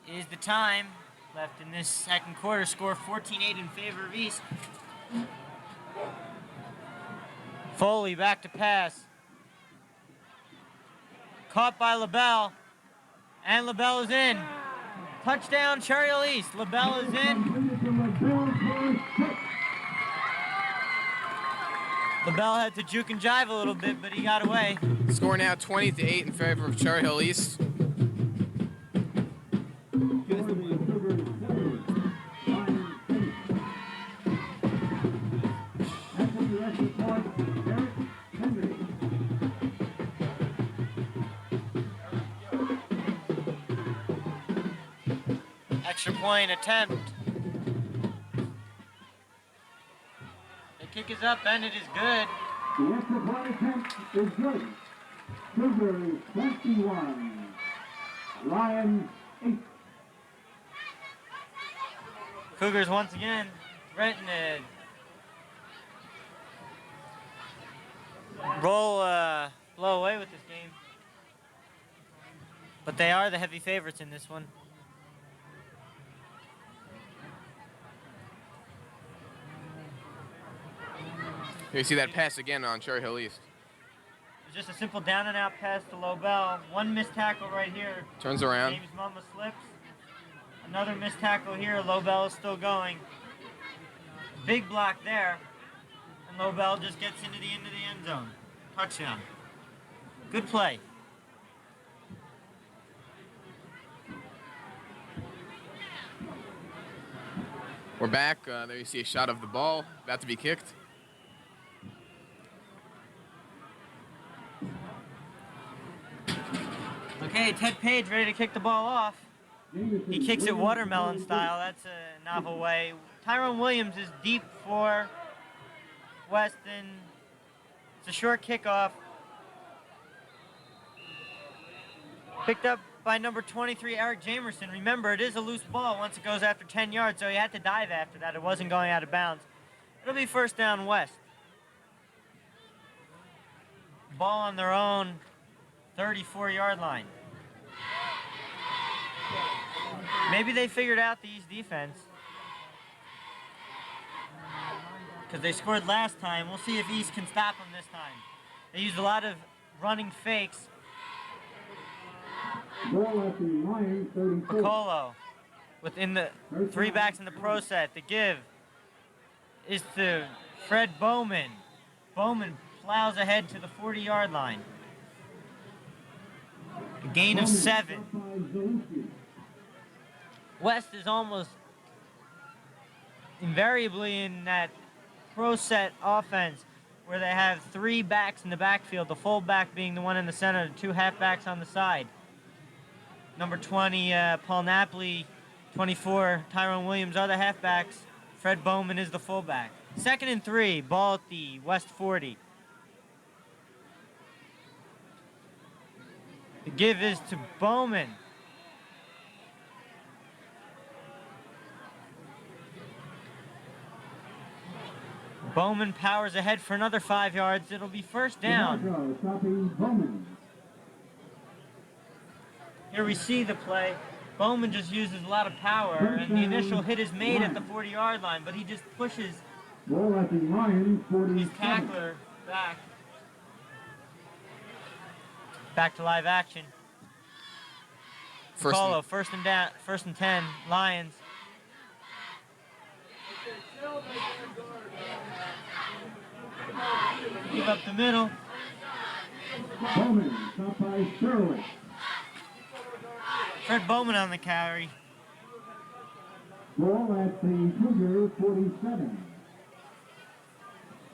is the time left in this 2nd quarter. Score 14-8 in favor of East. Foley back to pass. Caught by LaBelle. And LaBelle is in. Touchdown, Cherry Hill East. LaBelle is in. LaBelle had to juke and jive a little bit, but he got away. Score now 20-8 in favor of Cherry Hill East. Extra point attempt. The kick is up and it is good. The extra point attempt is good. Cougars 21. Lions 8. Cougars once again threaten to blow away with this game. But they are the heavy favorites in this one. Here you see that pass again on Cherry Hill East. It's just a simple down and out pass to Lobel. One missed tackle right here. Turns around. James Mama slips. Another missed tackle here. Lobel is still going. Big block there. And Lobel just gets into the end zone. Touchdown. Good play. We're back. There you see a shot of the ball about to be kicked. Okay, Ted Page ready to kick the ball off. He kicks it watermelon style. That's a novel way. Tyrone Williams is deep for Weston. It's a short kickoff. Picked up blocked by number 23, Eric Jamerson. Remember, it is a loose ball once it goes after 10 yards, so he had to dive after that. It wasn't going out of bounds. It'll be first down West. Ball on their own 34-yard line. Maybe they figured out the East defense, because they scored last time. We'll see if East can stop them this time. They used a lot of running fakes. Ball at the Lions 34. Piccolo within the three backs in the pro set. The give is to Fred Bowman. Bowman plows ahead to the 40-yard line. A gain of 7. West is almost invariably in that pro set offense where they have 3 backs in the backfield, the fullback being the one in the center, the 2 halfbacks on the side. Number 20, Paul Napoli, 24, Tyrone Williams are the halfbacks. Fred Bowman is the fullback. 2nd and 3, ball at the West 40. The give is to Bowman. Bowman powers ahead for another 5 yards. It'll be first down. Stopping Bowman. Here we see the play. Bowman just uses a lot of power, and the initial hit is made at the 40-yard line, but he just pushes Ball at the Lions 47. his tackler back. Back to live action. Piccolo, first and 10, Lions. Give up the middle. Bowman, stopped by Sterling. Fred Bowman on the carry. Ball at the Cougar 47.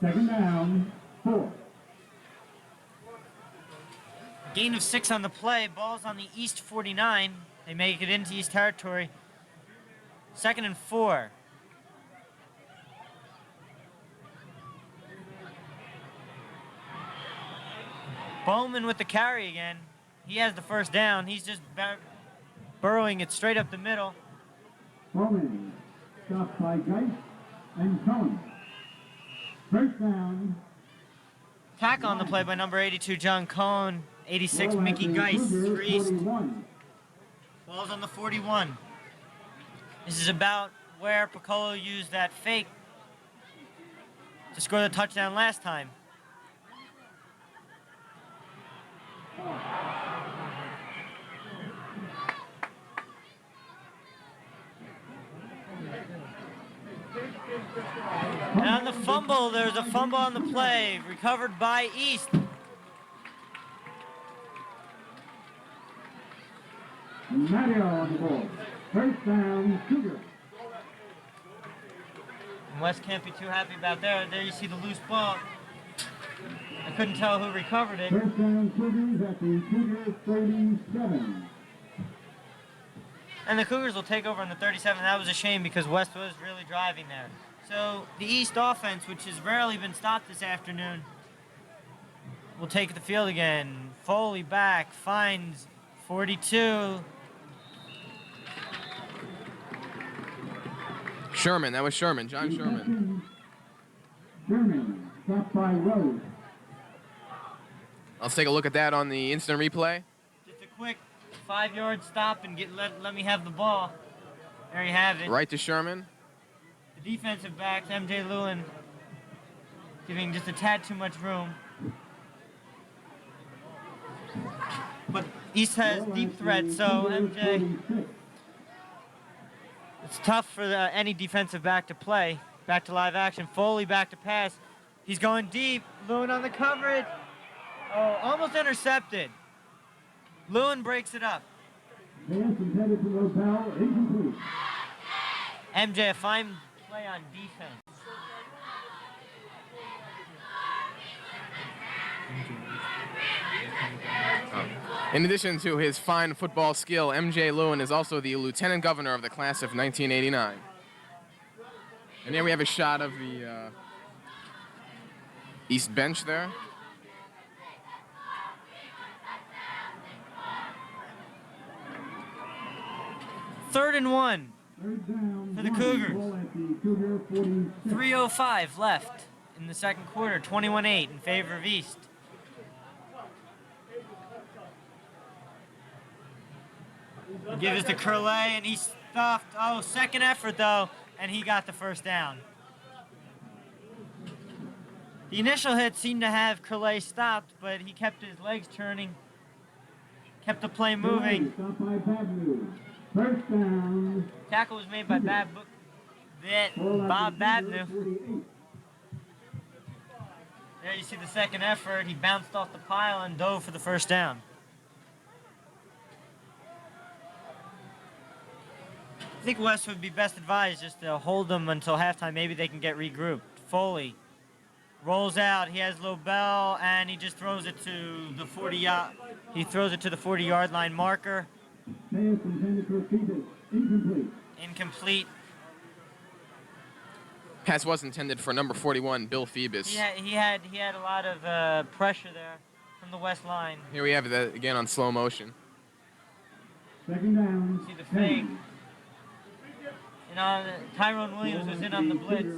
2nd down, 4. Gain of 6 on the play. Ball's on the East 49. They make it into East territory. 2nd and 4. Bowman with the carry again. He has the first down. He's just burrowing it straight up the middle. Bowman, stopped by Geist and Cohen. First down. Tackle on the play by number 82, John Cohn. 86, Mickey Geist for East. Ball's on the 41. This is about where Piccolo used that fake to score the touchdown last time. And on the fumble, there's a fumble on the play, recovered by East. Mario on the ball. First down, Cougar. And West can't be too happy about that. There you see the loose ball. I couldn't tell who recovered it. First down, Cougars at the Cougar 37. And the Cougars will take over on the 37. That was a shame because West was really driving there. So the East offense, which has rarely been stopped this afternoon, will take the field again. Foley back, finds 42. Sherman, that was Sherman, John Sherman. Sherman, stopped by Rose. Let's take a look at that on the instant replay. Just a quick 5-yard stop and let me have the ball. There you have it. Right to Sherman. The defensive backs, MJ Lewin, giving just a tad too much room. But East has deep threat, so MJ, it's tough for any defensive back to play. Back to live action. Foley back to pass. He's going deep. Lewin on the coverage. Oh, almost intercepted. Lewin breaks it up. Pass intended to Rosell, incomplete. MJ, a fine play on defense. In addition to his fine football skill, MJ Lewin is also the lieutenant governor of the class of 1989. And here we have a shot of the East bench there. 3rd and 1 Third down, for the one. Cougars. Ball at the Cougar 46. 3:05 left in the second quarter. 21-8 in favor of East. Give us to Curley, and he stuffed. Oh, second effort, though, and he got the first down. The initial hit seemed to have Curley stopped, but he kept his legs turning, kept the play moving. Stop by Babnu. First down. Tackle was made by Bob Babnu. 48. There you see the second effort. He bounced off the pile and dove for the first down. I think West would be best advised just to hold them until halftime. Maybe they can get regrouped. Foley rolls out. He has Lobel, and he just throws it to the 40-yard. He throws it to the 40-yard line marker. Pass intended for Phoebus. Incomplete. Incomplete. Pass was intended for number 41, Bill Phoebus. He had a lot of pressure there from the West line. Here we have that again on slow motion. Second down. See the fake. Tyrone Williams was in on the blitz.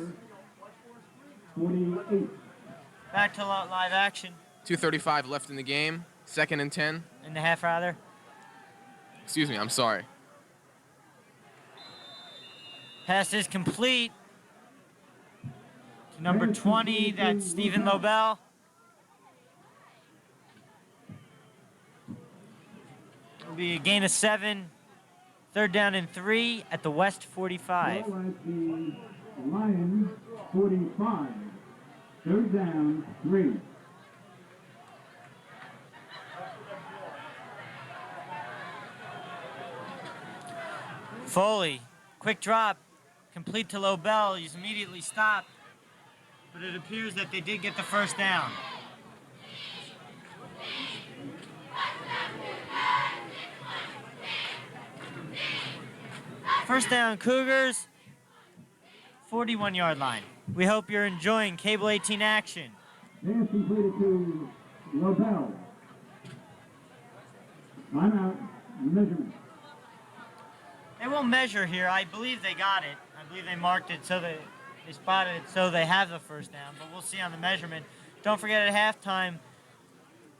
48. Back to live action. 2:35 left in the game. 2nd and 10. In the half, rather. Excuse me, I'm sorry. Pass is complete. To number 20, that's Stephen Lobel. It'll be a gain of 7. 3rd down and 3 at the West 45. Ball at the Lions 45. 3rd down, 3. Foley, quick drop, complete to Lobel. He's immediately stopped, but it appears that they did get the first down. First down, Cougars, 41-yard line. We hope you're enjoying Cable 18 action. Pass completed to Lobel. Timeout. Measurement. They won't measure here. I believe they got it. I believe they marked it so they spotted it so they have the first down. But we'll see on the measurement. Don't forget at halftime,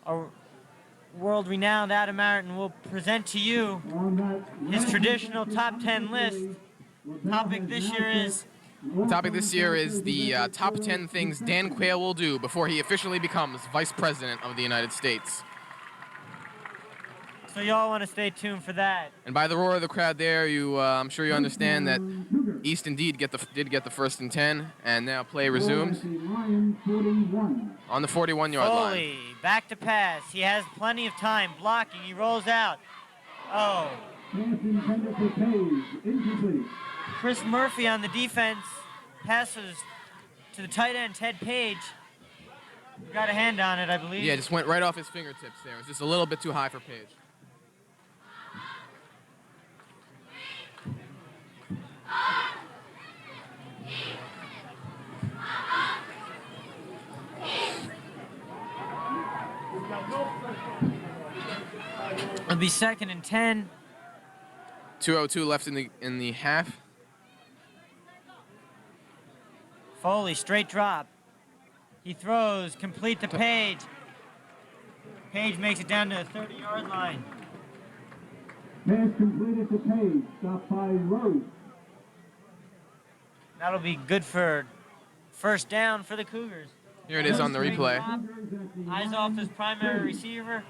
our world-renowned Adam Martin will present to you his traditional top 10 list. Topic this year is the top 10 things Dan Quayle will do before he officially becomes Vice President of the United States. So y'all want to stay tuned for that. And by the roar of the crowd there, I'm sure you understand that East indeed did get the 1st and 10, and now play resumes on the 41-yard line. Foley, back to pass. He has plenty of time blocking. He rolls out. Oh. Chris Murphy on the defense passes to the tight end, Ted Page. Got a hand on it, I believe. Yeah, just went right off his fingertips there. It was just a little bit too high for Page. It'll be 2nd and 10. 2:02 left in the half. Foley, straight drop. He throws, complete to Page. Page makes it down to the 30-yard line. Pass completed to Page. Stopped by Rose. That'll be good for first down for the Cougars. Here it is on the replay. Eyes off his primary receiver.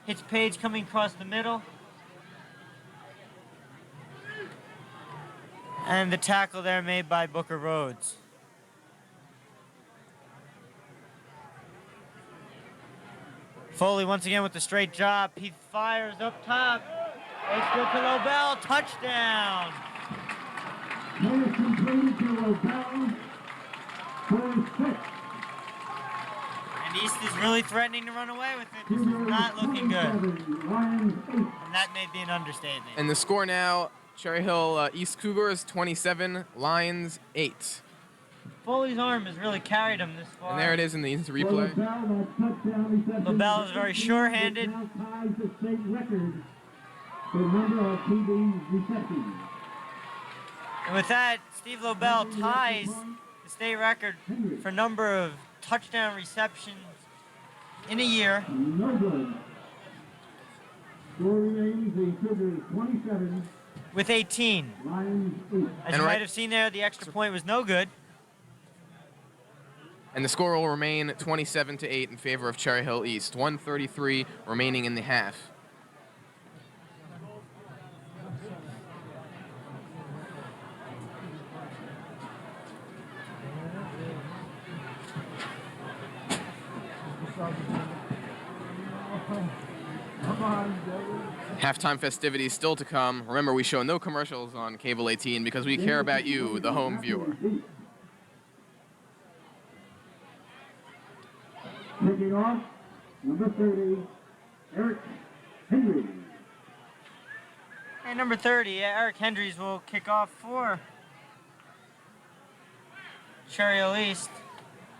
Hits Page coming across the middle. And the tackle there made by Booker Rhodes. Foley once again with the straight drop. He fires up top. It's good to Lobel. Touchdown. Pass completed to Lobel. For 6. And East is really threatening to run away with it. This is not looking good. And that may be an understatement. And the score now, Cherry Hill East Cougars 27, Lions 8. Foley's arm has really carried him this far. And there it is in the replay. Lobel is very sure-handed. the number of TD receptions. And with that, Steve Lobel ties the state record for number of touchdown receptions in a year. No good. Score remains the Cougars 27. With 18. Lions 8. As you might have seen there, the extra point was no good. And the score will remain 27-8 in favor of Cherry Hill East. 1:33 remaining in the half. Halftime festivities still to come. Remember, we show no commercials on Cable 18 because we care about you, the home viewer. Kicking off, number 30, Eric Henry. And number 30, Eric Hendries will kick off for Cherry Hill East.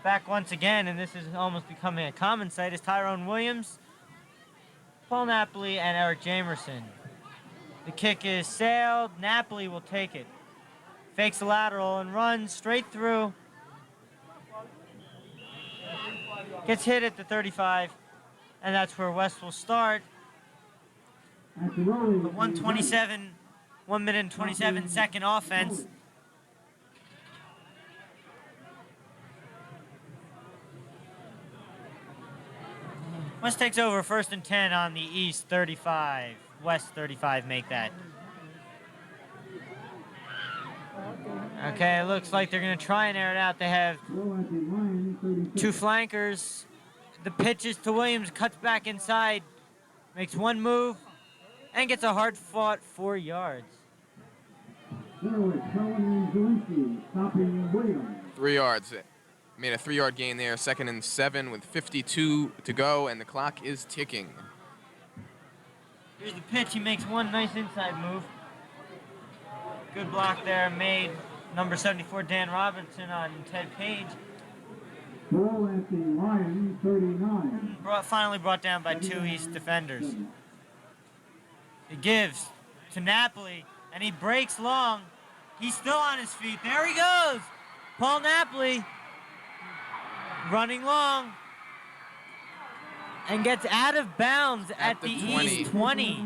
Back once again, and this is almost becoming a common sight, is Tyrone Williams, Paul Napoli, and Eric Jamerson. The kick is sailed. Napoli will take it. Fakes the lateral and runs straight through. Gets hit at the 35, and that's where West will start. The 1 minute and 27 second offense. West takes over 1st and 10 on the East 35. West 35 make that. Okay, it looks like they're going to try and air it out. They have two flankers. The pitch is to Williams, cuts back inside, makes one move, and gets a hard-fought 4 yards. 3 yards. Made a 3-yard gain there. 2nd and 7 with 52 to go, and the clock is ticking. Here's the pitch. He makes one nice inside move. Good block there made. Number 74, Dan Robinson on Ted Page. Ball at the Lions 39. Finally brought down by 2 East defenders. It gives to Napoli, and he breaks long. He's still on his feet. There he goes. Paul Napoli running long and gets out of bounds at the East 20.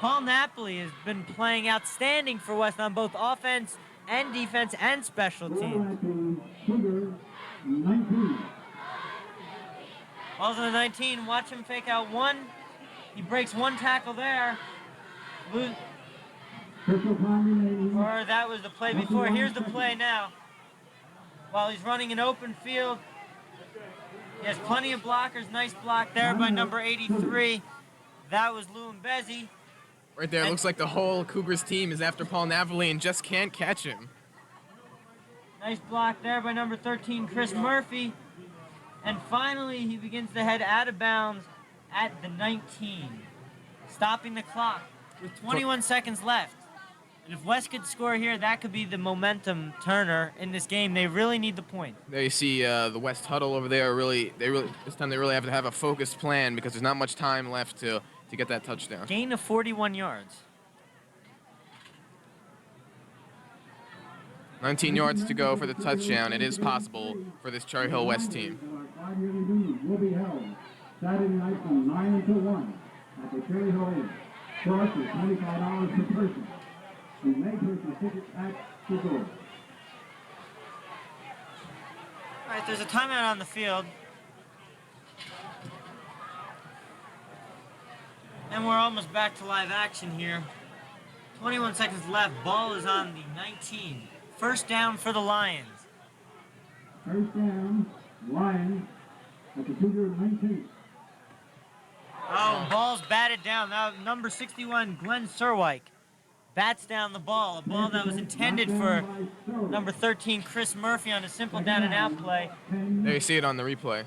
Paul Napoli has been playing outstanding for West on both offense and defense and special teams. Ball's on the 19. Watch him fake out one. He breaks one tackle there. Or that was the play before. Here's the play now. While he's running an open field, he has plenty of blockers. Nice block there by number 83. That was Lou Mbezi. Right there, it looks like the whole Cougars team is after Paul Napoli and just can't catch him. Nice block there by number 13, Chris Murphy. And finally, he begins to head out of bounds at the 19, stopping the clock with 21 seconds left. And if West could score here, that could be the momentum turner in this game. They really need the point. There you see the West huddle over there. This time they really have to have a focused plan because there's not much time left to get that touchdown. Gain of 41 yards. 19 yards to go for the touchdown. It is possible for this Cherry Hill West team. Will be held Saturday night from 9 until 1 at the Cherry Hill Inn. Cost is $25 per person. You may purchase tickets at the door. All right, there's a timeout on the field. And we're almost back to live action here. 21 seconds left. Ball is on the 19. First down for the Lions. First down, Lions at the Cougar 19. Oh, ball's batted down. Now number 61, Glenn Serwyke, bats down the ball. A ball that was intended for number 13, Chris Murphy on a simple down and out play. There you see it on the replay.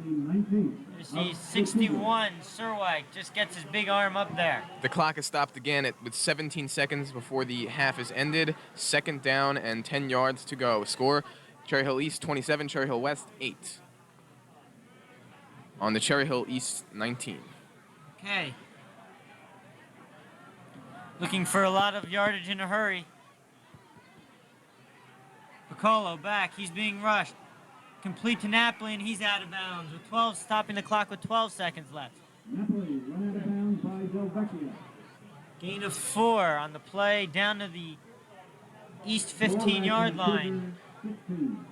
You see 61, Serwyke just gets his big arm up there. The clock is stopped again with 17 seconds before the half is ended. 2nd down and 10 yards to go. Score, Cherry Hill East 27, Cherry Hill West 8. On the Cherry Hill East 19. Okay, Looking for a lot of yardage in a hurry. Piccolo back, he's being rushed. Complete to Napoli, and he's out of bounds with 12, stopping the clock with 12 seconds left. Napoli run out of bounds by Delvecchio. Gain of 4 on the play, down to the east 15-yard line. 16.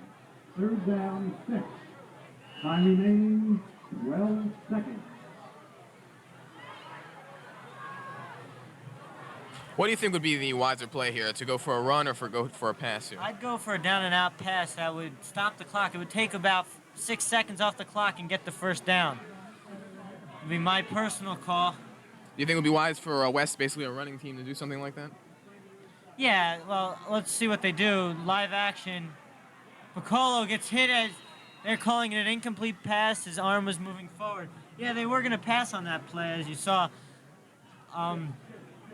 Third down, 6. Time remaining 12 seconds. What do you think would be the wiser play here? To go for a run or go for a pass here? I'd go for a down-and-out pass that would stop the clock. It would take about 6 seconds off the clock and get the first down. It would be my personal call. Do you think it would be wise for West, basically a running team, to do something like that? Yeah, well, let's see what they do. Live action. Piccolo gets hit as they're calling it an incomplete pass. His arm was moving forward. Yeah, they were going to pass on that play, as you saw.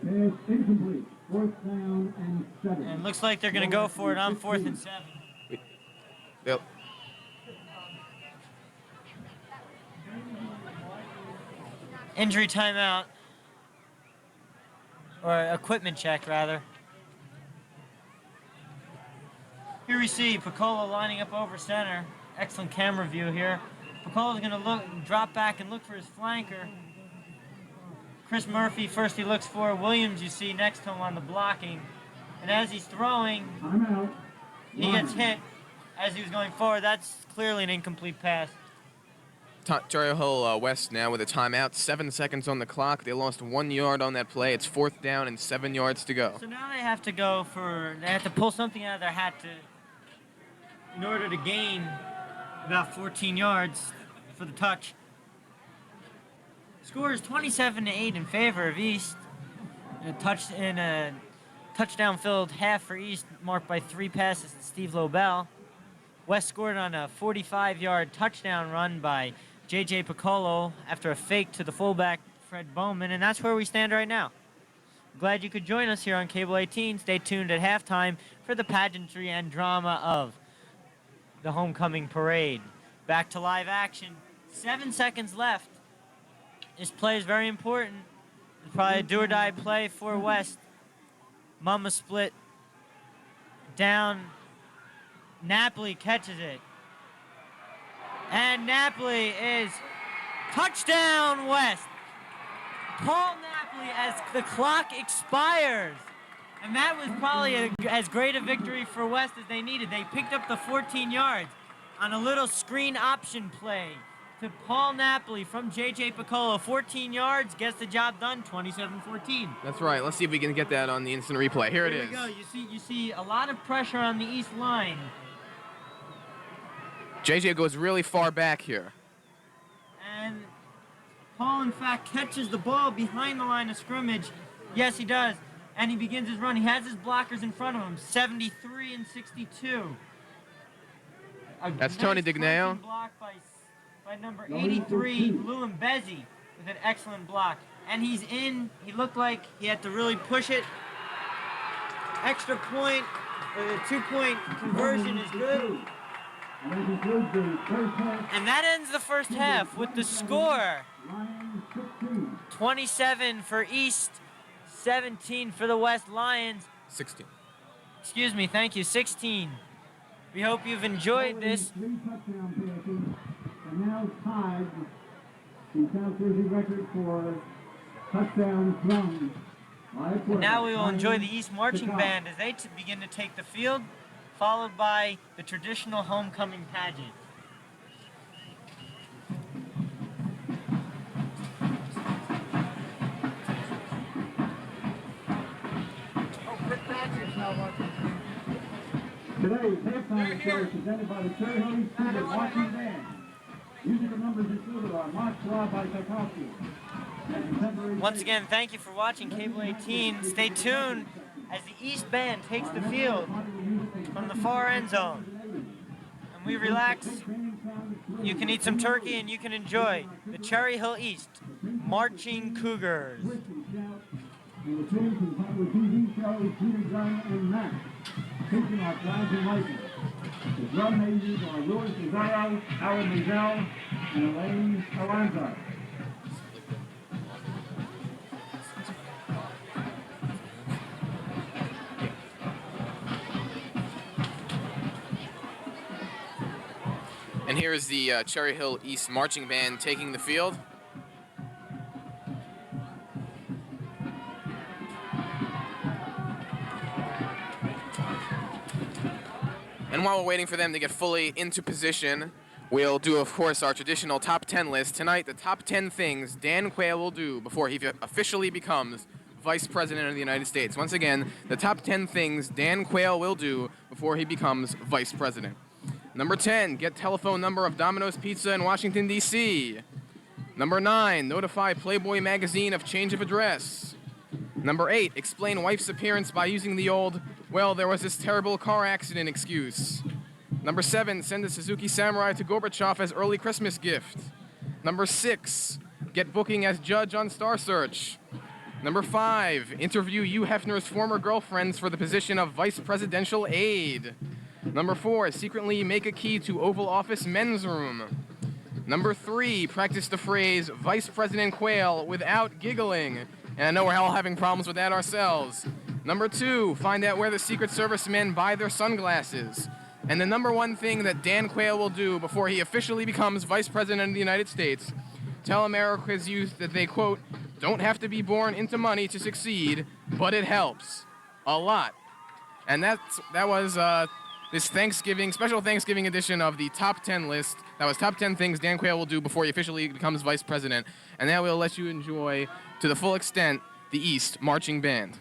It's incomplete. 4th down and 7. And it looks like they're going to go for it on 4th and 7. Yep. Injury timeout. Or equipment check, rather. Here we see Piccolo lining up over center. Excellent camera view here. Piccolo's going to drop back and look for his flanker. Chris Murphy, first he looks for. Williams, you see next to him on the blocking. And as he's throwing, he gets hit as he was going forward. That's clearly an incomplete pass. Cherry Hill West now with a timeout. 7 seconds on the clock. They lost 1 yard on that play. It's 4th down and 7 yards to go. So now they have to pull something out of their hat in order to gain about 14 yards for the touch. Score is 27-8 in favor of East. In a touchdown-filled half for East, marked by 3 passes to Steve Lobel. West scored on a 45-yard touchdown run by J.J. Piccolo after a fake to the fullback, Fred Bowman, and that's where we stand right now. Glad you could join us here on Cable 18. Stay tuned at halftime for the pageantry and drama of the homecoming parade. Back to live action. 7 seconds left. This play is very important. It's probably a do-or-die play for West. Mama split down. Napoli catches it. And Napoli is touchdown West. Paul Napoli as the clock expires. And that was probably as great a victory for West as they needed. They picked up the 14 yards on a little screen option play to Paul Napoli from J.J. Piccolo. 14 yards, gets the job done, 27-14. That's right. Let's see if we can get that on the instant replay. Here it is. Here we go. You see a lot of pressure on the east line. JJ goes really far back here. And Paul, in fact, catches the ball behind the line of scrimmage. Yes, he does. And he begins his run. He has his blockers in front of him, 73 and 62. That's Tony Digneo. Blocked by number 83, Lou Mbezi, with an excellent block. And he's in. He looked like he had to really push it. Extra point, or the 2-point conversion is good. And that ends the first half with the score 27 for East, 17 for the West Lions. 16. Excuse me, thank you, 16. We hope you've enjoyed this. 3 touchdown passes, and now tied the South Jersey record for touchdowns thrown. Now we will enjoy the East Marching Band as they begin to take the field, followed by the traditional homecoming pageant. Today's halftime show is presented by the Cherry Hill Student Marching Band. Musical numbers included are March Law by Tchaikovsky. Once again, thank you for watching Cable 18. Stay tuned as the East Band takes the field from the far end zone. And we relax. You can eat some turkey and you can enjoy the Cherry Hill East Marching Cougars. And the tunes from popular TV shows Peter Gunn and Matt, featuring our flags and license. The drum majors are Louis Cesaro, Howard Mizell, and Elaine Alonzo. And here is the Cherry Hill East Marching Band taking the field. And while we're waiting for them to get fully into position, we'll do, of course, our traditional top 10 list. Tonight, the top 10 things Dan Quayle will do before he officially becomes Vice President of the United States. Once again, the top 10 things Dan Quayle will do before he becomes Vice President. Number 10, get telephone number of Domino's Pizza in Washington, D.C. Number 9, notify Playboy magazine of change of address. Number 8, explain wife's appearance by using the old, well, there was this terrible car accident excuse. Number 7, send a Suzuki Samurai to Gorbachev as early Christmas gift. Number 6, get booking as judge on Star Search. Number 5, interview Hugh Hefner's former girlfriends for the position of vice presidential aide. Number 4, secretly make a key to Oval Office men's room. Number 3, practice the phrase Vice President Quayle without giggling. And I know we're all having problems with that ourselves. Number 2, find out where the Secret Service men buy their sunglasses. And the number 1 thing that Dan Quayle will do before he officially becomes Vice President of the United States, tell America's youth that they, quote, don't have to be born into money to succeed, but it helps. A lot. And that was this Thanksgiving, special Thanksgiving edition of the top 10 list. That was top 10 things Dan Quayle will do before he officially becomes Vice President. And now we'll let you enjoy, to the full extent, the East Marching Band.